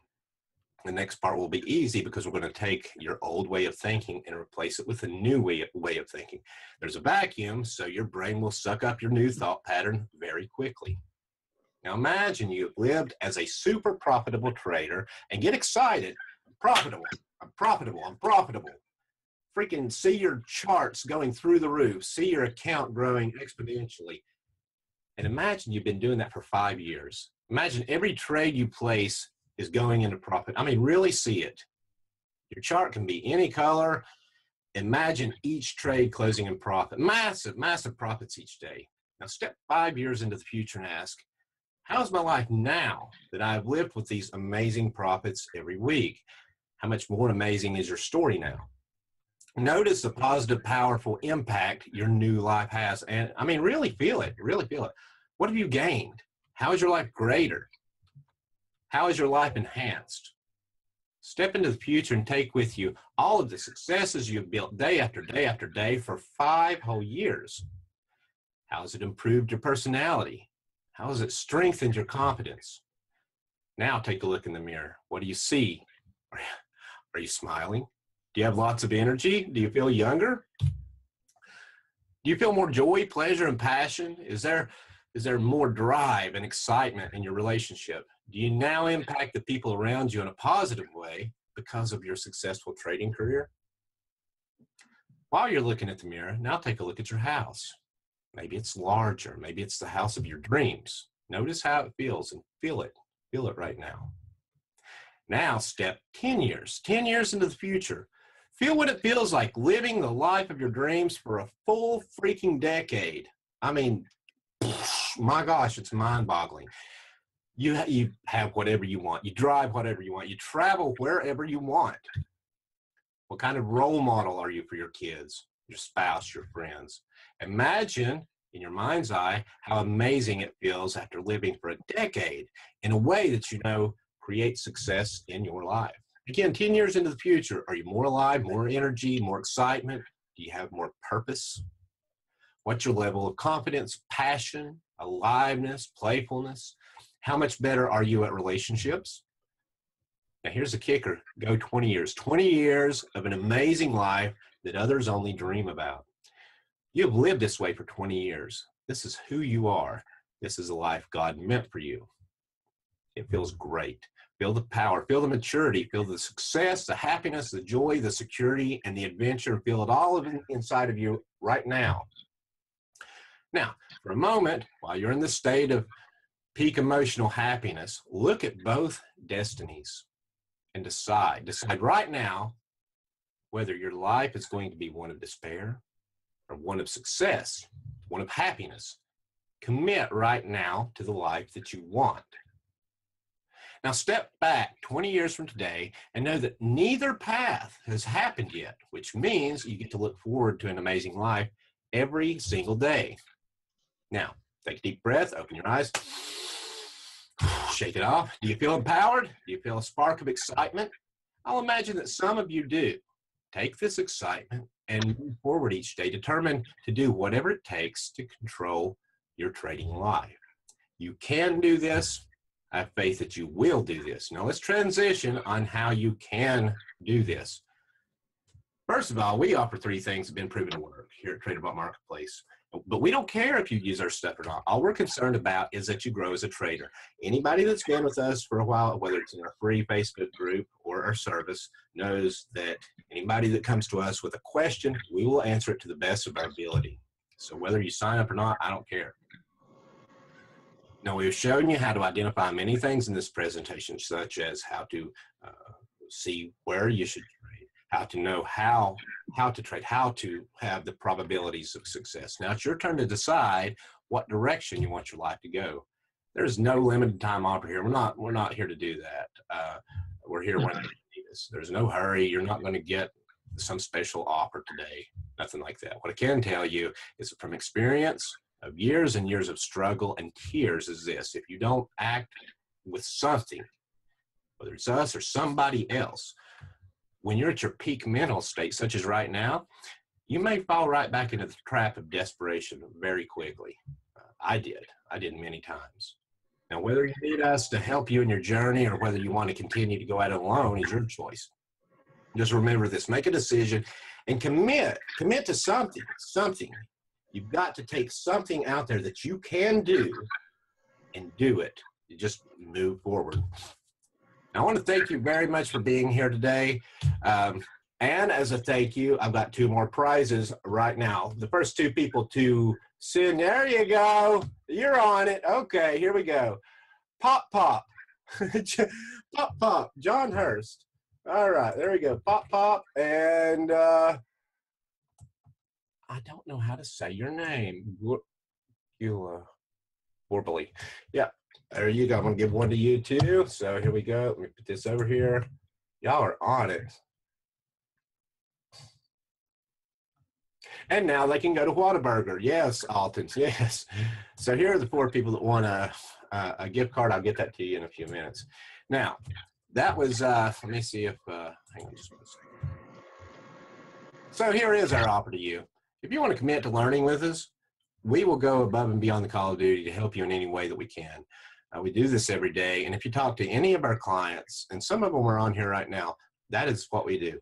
The next part will be easy because we're going to take your old way of thinking and replace it with a new way of thinking. There's a vacuum, so your brain will suck up your new thought pattern very quickly. Now imagine you've lived as a super profitable trader and get excited. I'm profitable, I'm profitable, I'm profitable. Freaking see your charts going through the roof, see your account growing exponentially. And imagine you've been doing that for 5 years. Imagine every trade you place is going into profit. I mean, really see it. Your chart can be any color. Imagine each trade closing in profit. Massive, massive profits each day. Now step 5 years into the future and ask, how's my life now that I've lived with these amazing profits every week? How much more amazing is your story now? Notice the positive, powerful impact your new life has. And I mean, really feel it, really feel it. What have you gained? How is your life greater? How is your life enhanced? Step into the future and take with you all of the successes you've built day after day after day for 5 whole years. How has it improved your personality? How has it strengthened your confidence? Now take a look in the mirror. What do you see? Are you smiling? Do you have lots of energy? Do you feel younger? Do you feel more joy, pleasure, and passion? Is there more drive and excitement in your relationship? Do you now impact the people around you in a positive way because of your successful trading career? While you're looking at the mirror, now take a look at your house. Maybe it's larger. Maybe it's the house of your dreams. Notice how it feels and feel it. Feel it right now. Now step 10 years into the future. Feel what it feels like living the life of your dreams for a full freaking decade. I mean, my gosh, it's mind-boggling. You have whatever you want. You drive whatever you want. You travel wherever you want. What kind of role model are you for your kids, your spouse, your friends? Imagine in your mind's eye how amazing it feels after living for a decade in a way that you know creates success in your life. Again, 10 years into the future, are you more alive, more energy, more excitement? Do you have more purpose? What's your level of confidence, passion, aliveness, playfulness? How much better are you at relationships? Now here's the kicker, go 20 years. 20 years of an amazing life that others only dream about. You've lived this way for 20 years. This is who you are. This is a life God meant for you. It feels great. Feel the power, feel the maturity, feel the success, the happiness, the joy, the security, and the adventure. Feel it all inside of you right now. Now, for a moment, while you're in the state of peak emotional happiness, look at both destinies and decide right now whether your life is going to be one of despair or one of success, one of happiness. Commit right now to the life that you want. Now step back 20 years from today and know that neither path has happened yet, which means you get to look forward to an amazing life every single day. Now, take a deep breath, open your eyes, shake it off. Do you feel empowered? Do you feel a spark of excitement? I'll imagine that some of you do. Take this excitement and move forward each day, determined to do whatever it takes to control your trading life. You can do this. I have faith that you will do this. Now let's transition on how you can do this. First of all, we offer 3 things that have been proven to work here at Traderbot Marketplace. But we don't care if you use our stuff or not. All we're concerned about is that you grow as a trader. Anybody that's been with us for a while, whether it's in our free Facebook group or our service, knows that anybody that comes to us with a question, we will answer it to the best of our ability. So whether you sign up or not, I don't care. Now, we've shown you how to identify many things in this presentation, such as how to see where you should trade, how to know how to trade, how to have the probabilities of success. Now, it's your turn to decide what direction you want your life to go. There's no limited time offer here. We're not here to do that. We're here when you need us. There's no hurry. You're not going to get some special offer today. Nothing like that. What I can tell you is from experience of years and years of struggle and tears is this: if you don't act with something, whether it's us or somebody else, when you're at your peak mental state, such as right now, you may fall right back into the trap of desperation very quickly. I did many times. Now, whether you need us to help you in your journey or whether you want to continue to go at it alone is your choice. Just remember this: make a decision and commit to something. You've got to take something out there that you can do and do it. You just move forward. I want to thank you very much for being here today. And as a thank you, I've got 2 more prizes right now. The first 2 people to send, there you go. You're on it. Okay, here we go. Pop. Pop, John Hurst. All right, there we go. Pop, and I don't know how to say your name. Warbly. Yeah, there you go. I'm going to give 1 to you too. So here we go. Let me put this over here. Y'all are on it. And now they can go to Whataburger. Yes, Alton's. Yes. So here are the 4 people that want a gift card. I'll get that to you in a few minutes. Now, that was, let me see if, hang on just 1 second. So here is our offer to you. If you want to commit to learning with us, we will go above and beyond the call of duty to help you in any way that we can. We do this every day, and if you talk to any of our clients, and some of them are on here right now, that is what we do.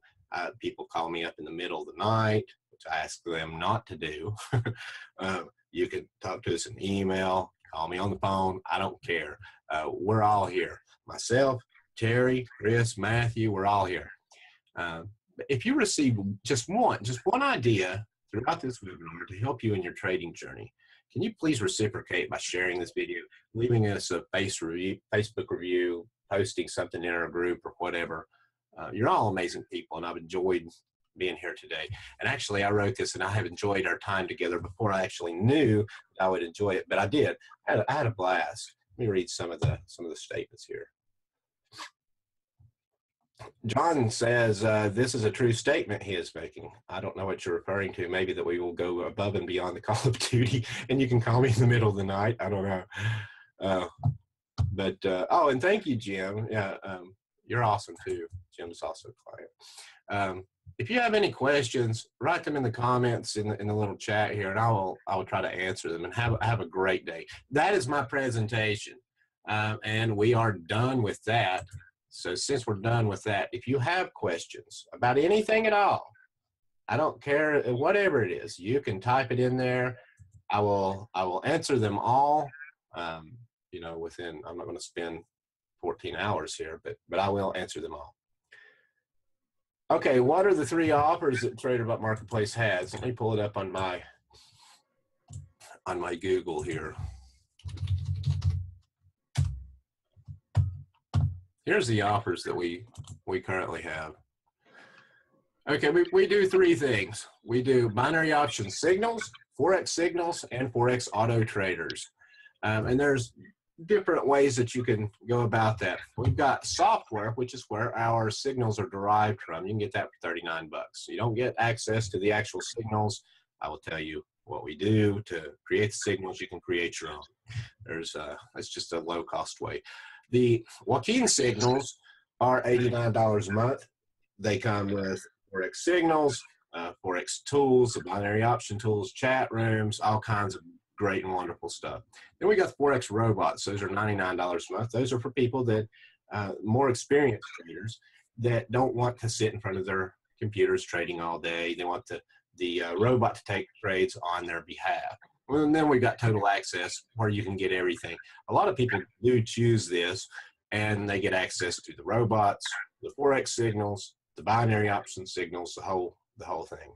People call me up in the middle of the night, which I ask them not to do. You can talk to us in email, call me on the phone. I don't care. We're all here. Myself, Terry, Chris, Matthew, we're all here. If you receive just one idea throughout this webinar to help you in your trading journey, can you please reciprocate by sharing this video, leaving us a Facebook review, posting something in our group or whatever? You're all amazing people, and I've enjoyed being here today. And actually, I wrote this, and I have enjoyed our time together before I actually knew I would enjoy it, but I did. I had a blast. Let me read some of the statements here. John says, this is a true statement he is making. I don't know what you're referring to. Maybe that we will go above and beyond the call of duty, and you can call me in the middle of the night. I don't know. Oh, and thank you, Jim. Yeah, you're awesome too. Jim's also a client. If you have any questions, write them in the comments in the little chat here, and I will try to answer them. And have a great day. That is my presentation, and we are done with that. So since we're done with that, if you have questions about anything at all, I don't care, whatever it is, you can type it in there. I will answer them all. You know, within, I'm not going to spend 14 hours here, but I will answer them all. Okay, what are the 3 offers that Traderbot Marketplace has? Let me pull it up on my Google here. Here's the offers that we currently have. Okay, we do 3 things. We do binary option signals, Forex signals, and Forex auto traders. And there's different ways that you can go about that. We've got software, which is where our signals are derived from. You can get that for 39 bucks. You don't get access to the actual signals. I will tell you what we do to create the signals. You can create your own. That's just a low-cost way. The Joaquin signals are $89 a month. They come with Forex signals, Forex tools, the binary option tools, chat rooms, all kinds of great and wonderful stuff. Then we got the Forex robots. Those are $99 a month. Those are for people that, more experienced traders that don't want to sit in front of their computers trading all day. They want the robot to take trades on their behalf. And then we got total access where you can get everything. A lot of people do choose this and they get access to the robots, the Forex signals, the binary option signals, the whole thing.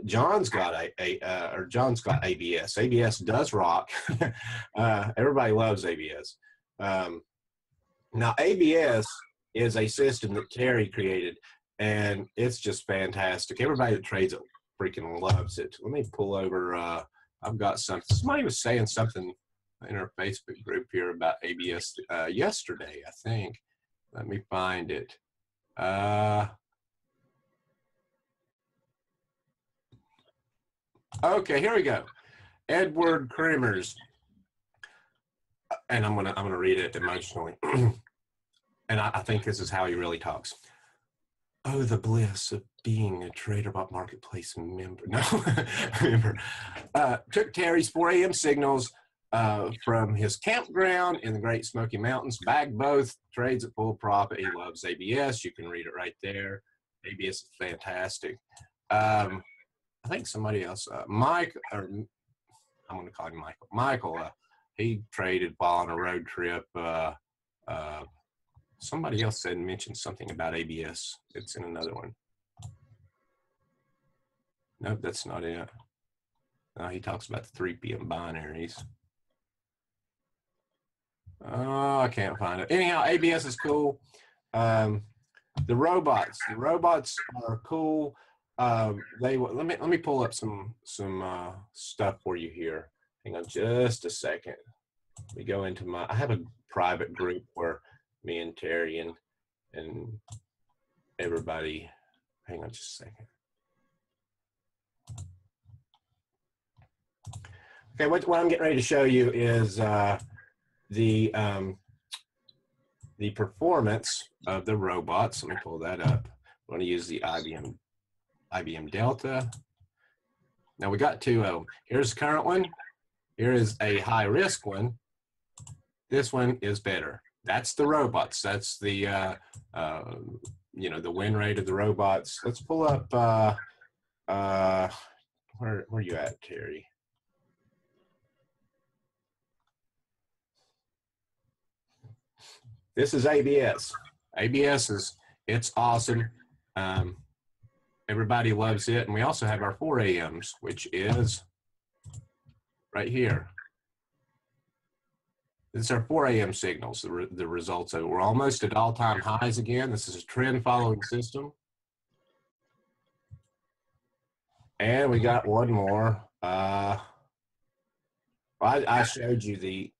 John's got John's got ABS. ABS does rock. Everybody loves ABS. Now ABS is a system that Terry created, and it's just fantastic. Everybody that trades it freaking loves it. Let me pull over. I've got something. Somebody was saying something in our Facebook group here about ABS yesterday, I think. Let me find it. Okay, here we go. Edward Kremers, and I'm gonna read it emotionally, and I think this is how he really talks. Oh, the bliss of being a Traderbot Marketplace member. No, member. Took Terry's 4 a.m. signals from his campground in the Great Smoky Mountains, bagged both, trades at full profit. He loves ABS. You can read it right there. ABS is fantastic. I think somebody else, Mike, or I'm going to call him Michael. Michael, he traded while on a road trip. Somebody else mentioned something about ABS. It's in another one. Nope, that's not it. No, he talks about the 3 p.m. binaries. Oh, I can't find it. Anyhow, ABS is cool. The robots are cool. Let me pull up some stuff for you here. Hang on just a second. We go into I have a private group where me and Terry and everybody. Hang on just a second. Okay, what I'm getting ready to show you is the performance of the robots. Let me pull that up. I'm going to use the IBM Delta. Now we got 2 of them. Here's the current one. Here is a high risk one. This one is better. That's the robots. That's the you know, the win rate of the robots. Let's pull up where are you at, Terry? This is ABS. ABS it's awesome. Everybody loves it. And we also have our 4 a.m.s, which is right here. This is our 4 a.m. signals, the results of it. We're almost at all-time highs again. This is a trend-following system. And we got one more. I showed you the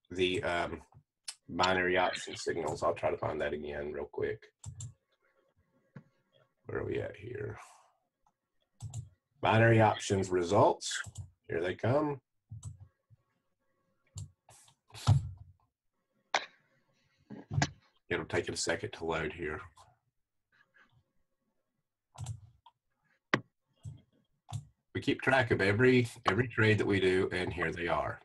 binary option signals. I'll try to find that again real quick. Where are we at here? Binary options results. Here they come. It'll take it a second to load here. We keep track of every trade that we do, and here they are.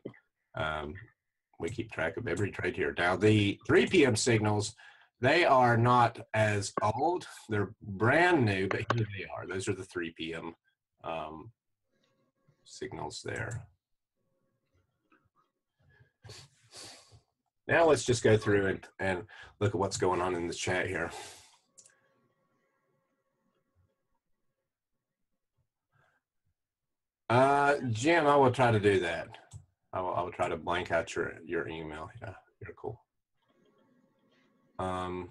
We keep track of every trade here. Now, the 3 p.m. signals, they are not as old. They're brand new, but here they are. Those are the 3 p.m. Signals there. Now let's just go through and look at what's going on in the chat here. Jim, I will try to do that. I will try to blank out your email. Yeah, you're cool. Let me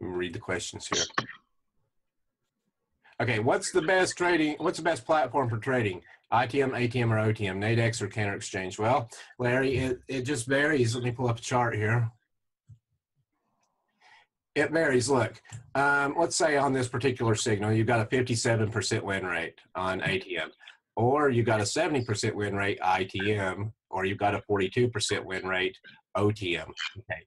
read the questions here. Okay, what's the best platform for trading? ITM, ATM, or OTM? Nadex or Cantor Exchange? Well, Larry, it just varies. Let me pull up a chart here. It varies. Look, let's say on this particular signal, you've got a 57% win rate on ATM, or you've got a 70% win rate ITM, or you've got a 42% win rate OTM. Okay.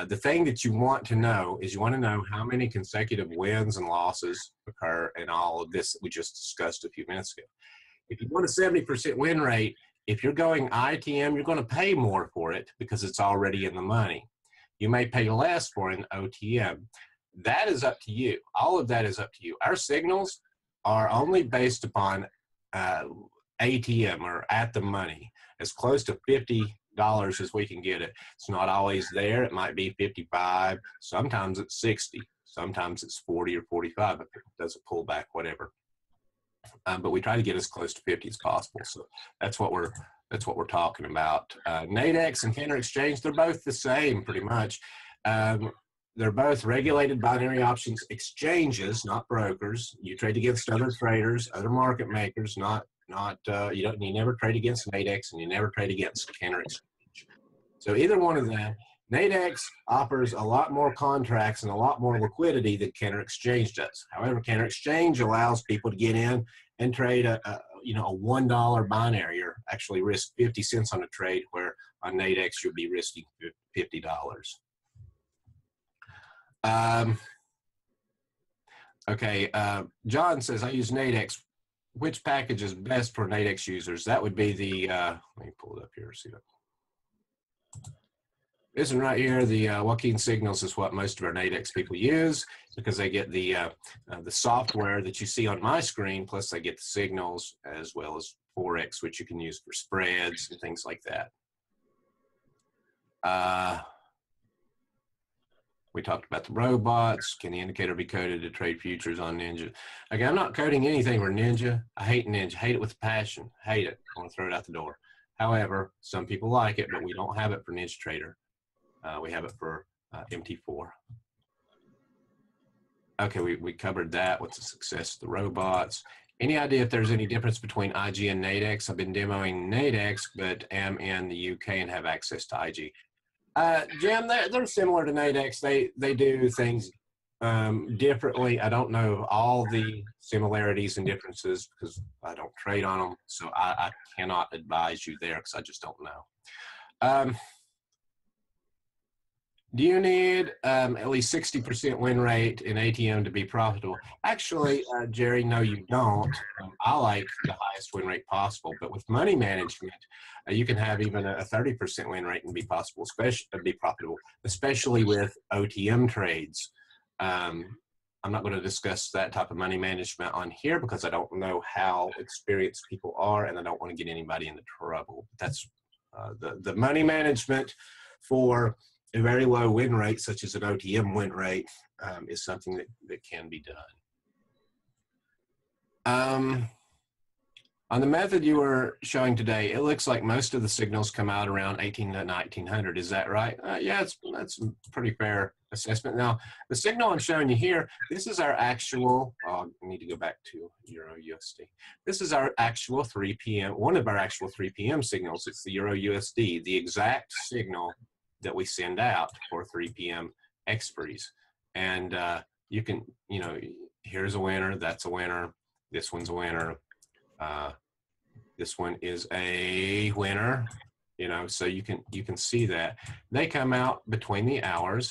The thing that you want to know is you want to know how many consecutive wins and losses occur in all of this that we just discussed a few minutes ago. If you want a 70% win rate, if you're going ITM, you're going to pay more for it because it's already in the money. You may pay less for an OTM. That is up to you. All of that is up to you. Our signals are only based upon ATM, or at the money, as close to $50 as we can get it. It's not always there. It might be 55. Sometimes it's 60. Sometimes it's 40 or 45 if it does a pullback, whatever. But we try to get as close to 50 as possible. So that's what we're talking about. Nadex and Cantor Exchange, they're both the same pretty much. They're both regulated binary options exchanges, not brokers. You trade against other traders, other market makers, you never trade against Nadex, and you never trade against Cantor Exchange. So either one of them. Nadex offers a lot more contracts and a lot more liquidity than Cantor Exchange does. However, Cantor Exchange allows people to get in and trade a $1 binary, or actually risk 50 cents on a trade, where on Nadex you'll be risking $50. Okay, John says, I use Nadex. Which package is best for Nadex users? That would be the, let me pull it up here, see that. This one right here, the Joaquin Signals, is what most of our Nadex people use, because they get the software that you see on my screen, plus they get the signals, as well as Forex, which you can use for spreads and things like that. We talked about the robots. Can the indicator be coded to trade futures on Ninja? Okay, I'm not coding anything for Ninja. I hate Ninja. Hate it with a passion. Hate it. I want to throw it out the door. However, some people like it, but we don't have it for Ninja Trader. We have it for MT4. Okay, we covered that. What's the success of the robots? Any idea if there's any difference between IG and Nadex? I've been demoing Nadex, but am in the UK and have access to IG. Jim, they're similar to Nadex. They do things differently. I don't know all the similarities and differences because I don't trade on them, so I cannot advise you there because I just don't know. Do you need at least 60% win rate in ATM to be profitable? Actually, Jerry, no, you don't. I like the highest win rate possible, but with money management, you can have even a 30% win rate and be profitable, especially with OTM trades. I'm not going to discuss that type of money management on here because I don't know how experienced people are, and I don't want to get anybody into trouble. That's the money management for a very low win rate, such as an OTM win rate, is something that can be done. On the method you were showing today, it looks like most of the signals come out around 18 to 1900. Is that right? Yeah, that's a pretty fair assessment. Now, the signal I'm showing you here, this is our actual, I need to go back to Euro USD. This is our actual 3 p.m., one of our actual 3 p.m. signals. It's the Euro USD, the exact signal that we send out for 3 p.m. expiries. And you can, here's a winner, that's a winner, this one's a winner, this one is a winner, so you can see that. They come out between the hours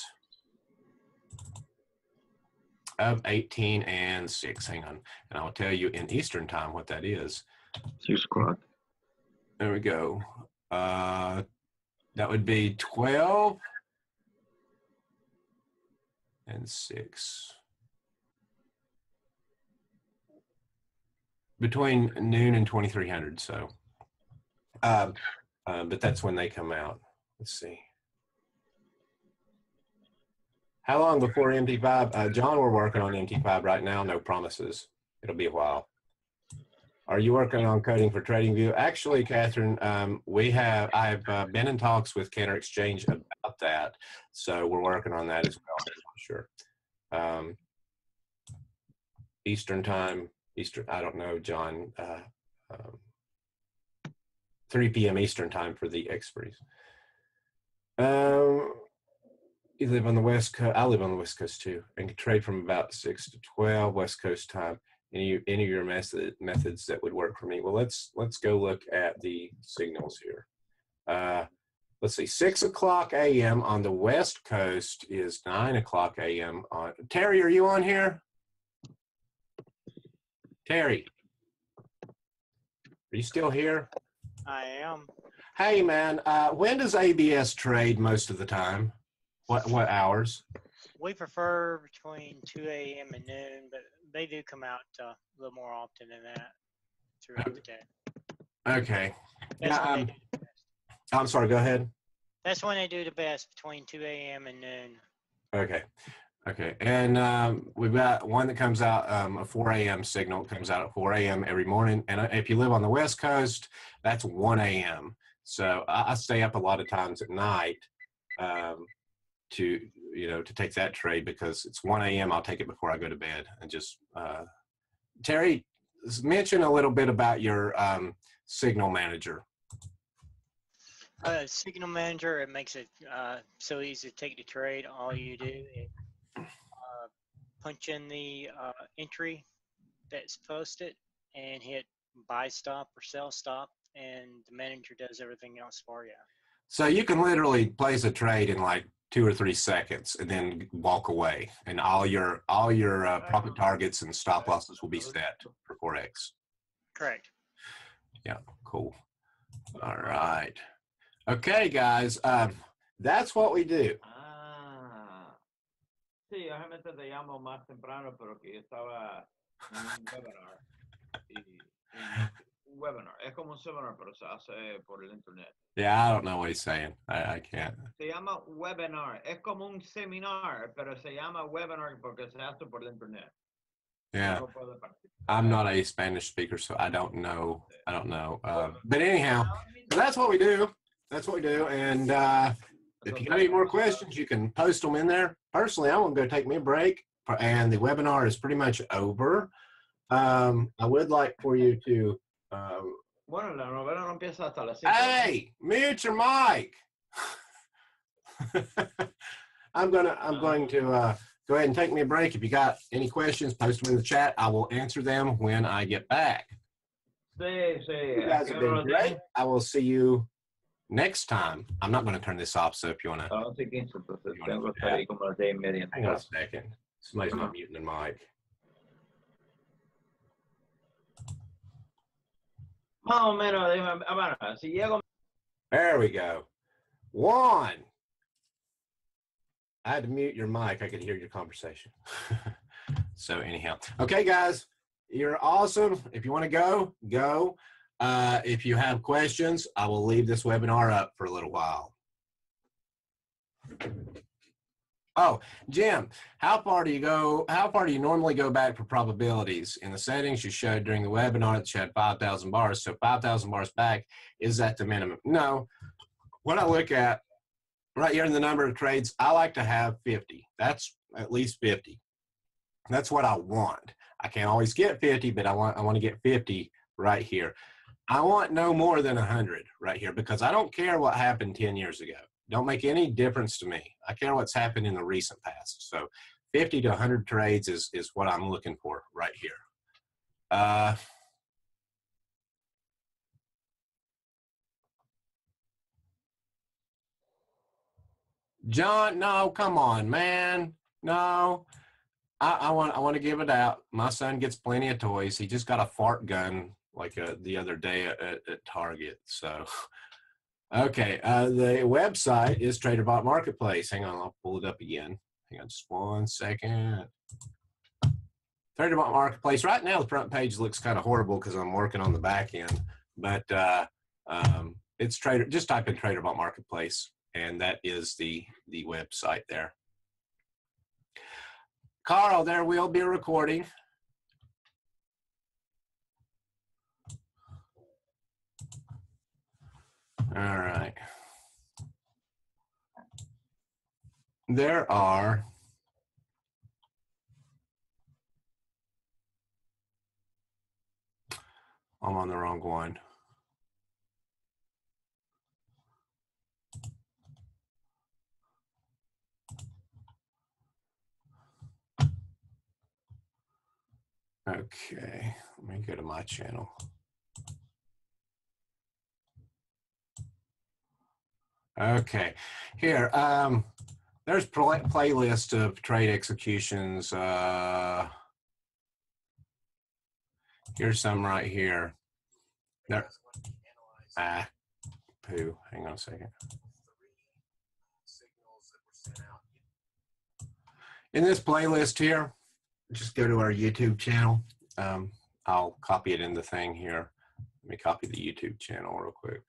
of 18 and 6. Hang on, and I'll tell you in Eastern time what that is. 6 o'clock. There we go. That would be 12 and 6. Between noon and 2300. So, but that's when they come out. Let's see. How long before MT5? John, we're working on MT5 right now. No promises. It'll be a while. Are you working on coding for TradingView? Actually, Catherine, I've been in talks with Cantor Exchange about that, so we're working on that as well. Sure. Eastern time. I don't know, John. 3 p.m. Eastern time for the expiries. You live on the West Coast. I live on the West Coast too, and can trade from about 6 to 12 West Coast time. Any of your methods that would work for me? Well, let's go look at the signals here. Let's see, 6 o'clock a.m. on the West Coast is 9 o'clock a.m. on. Terry, are you on here? Terry, are you still here? I am. Hey, man, when does ABS trade most of the time? What hours? We prefer between 2 a.m. and noon, but they do come out a little more often than that throughout the day. Okay. That's when they Yeah, do the best. I'm sorry, go ahead. That's when they do the best, between 2 a.m. and noon. Okay. Okay. And we've got one that comes out, a 4 a.m. signal comes out at 4 a.m. every morning. And if you live on the West Coast, that's 1 a.m. So I stay up a lot of times at night to take that trade because it's 1 a.m. I'll take it before I go to bed and just Terry, mention a little bit about your signal manager. Signal manager, it makes it so easy to take the trade. All you do is punch in the entry that's posted and hit buy stop or sell stop, and the manager does everything else for you. So you can literally place a trade in like 2 or 3 seconds and then walk away, and all your profit targets and stop losses will be set for Forex. Correct. Yeah, cool. All right. Okay, guys, that's what we do. Sí, obviamente te llamo más temprano, pero que yo estaba en un webinar. Un webinar. Es como un seminar, pero se hace por el internet. Yeah, I don't know what he's saying. I can't. Se llama webinar. Es como un seminar, pero se llama webinar porque se hace por el internet. Yeah. I'm not a Spanish speaker, so I don't know. But anyhow, so that's what we do. That's what we do. And if you got any more questions, you can post them in there. Personally, I'm going to go take me a break, and the webinar is pretty much over. I would like for you to. Bueno, la novela no empieza hasta las 5. Hey, mute your mic. I'm going to go ahead and take me a break. If you got any questions, post them in the chat. I will answer them when I get back. Sí. You guys have been great. I will see you next time. I'm not going to turn this off, so if you want to. Hang on a second. Somebody's not muting the mic. There we go. 1. I had to mute your mic. I could hear your conversation. So anyhow. Okay, guys, you're awesome. If you want to go, go. If you have questions, I will leave this webinar up for a little while. Oh, Jim, how far do you normally go back for probabilities? In the settings you showed during the webinar that you had 5,000 bars, so 5,000 bars back, is that the minimum? No. What I look at right here in the number of trades, I like to have 50. That's at least 50. That's what I want. I can't always get 50, but I want to get 50 right here. I want no more than 100 right here because I don't care what happened 10 years ago. Don't make any difference to me. I care what's happened in the recent past. So 50 to 100 trades is what I'm looking for right here. John, no, come on, man. No, I want to give it out. My son gets plenty of toys. He just got a fart gun like the other day at Target. So, okay, the website is Traderbot Marketplace. Hang on, I'll pull it up again. Hang on just 1 second. Traderbot Marketplace. Right now, the front page looks kind of horrible because I'm working on the back end. But it's Trader. Just type in Traderbot Marketplace, and that is the website there. Carl, there will be a recording. All right. There are I'm on the wrong one. Okay, let me go to my channel. Okay, here, there's playlist of trade executions. Here's some right here. There. Poo. Hang on a second. In this playlist here, just go to our YouTube channel. I'll copy it in the thing here. Let me copy the YouTube channel real quick.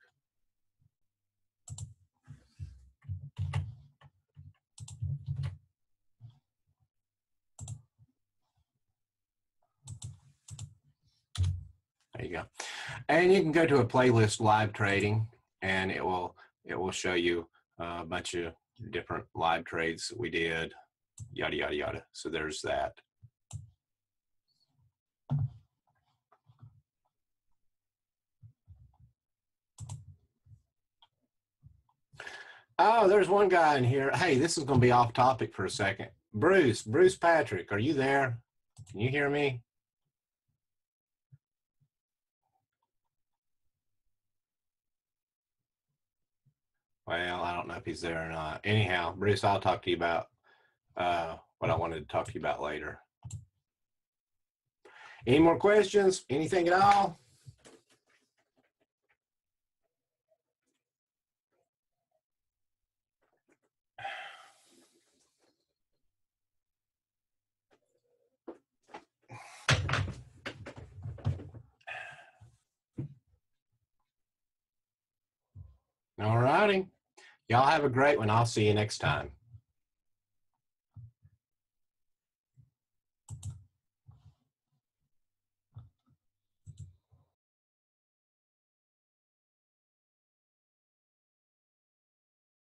There you go. And you can go to a playlist, live trading, and it will show you a bunch of different live trades that we did, yada, yada, yada. So there's that. Oh, there's one guy in here. Hey, this is going to be off topic for a second. Bruce Patrick, are you there? Can you hear me? Well, I don't know if he's there or not. Anyhow, Bruce, I'll talk to you about what I wanted to talk to you about later. Any more questions? Anything at all? All righty. Y'all have a great one. I'll see you next time.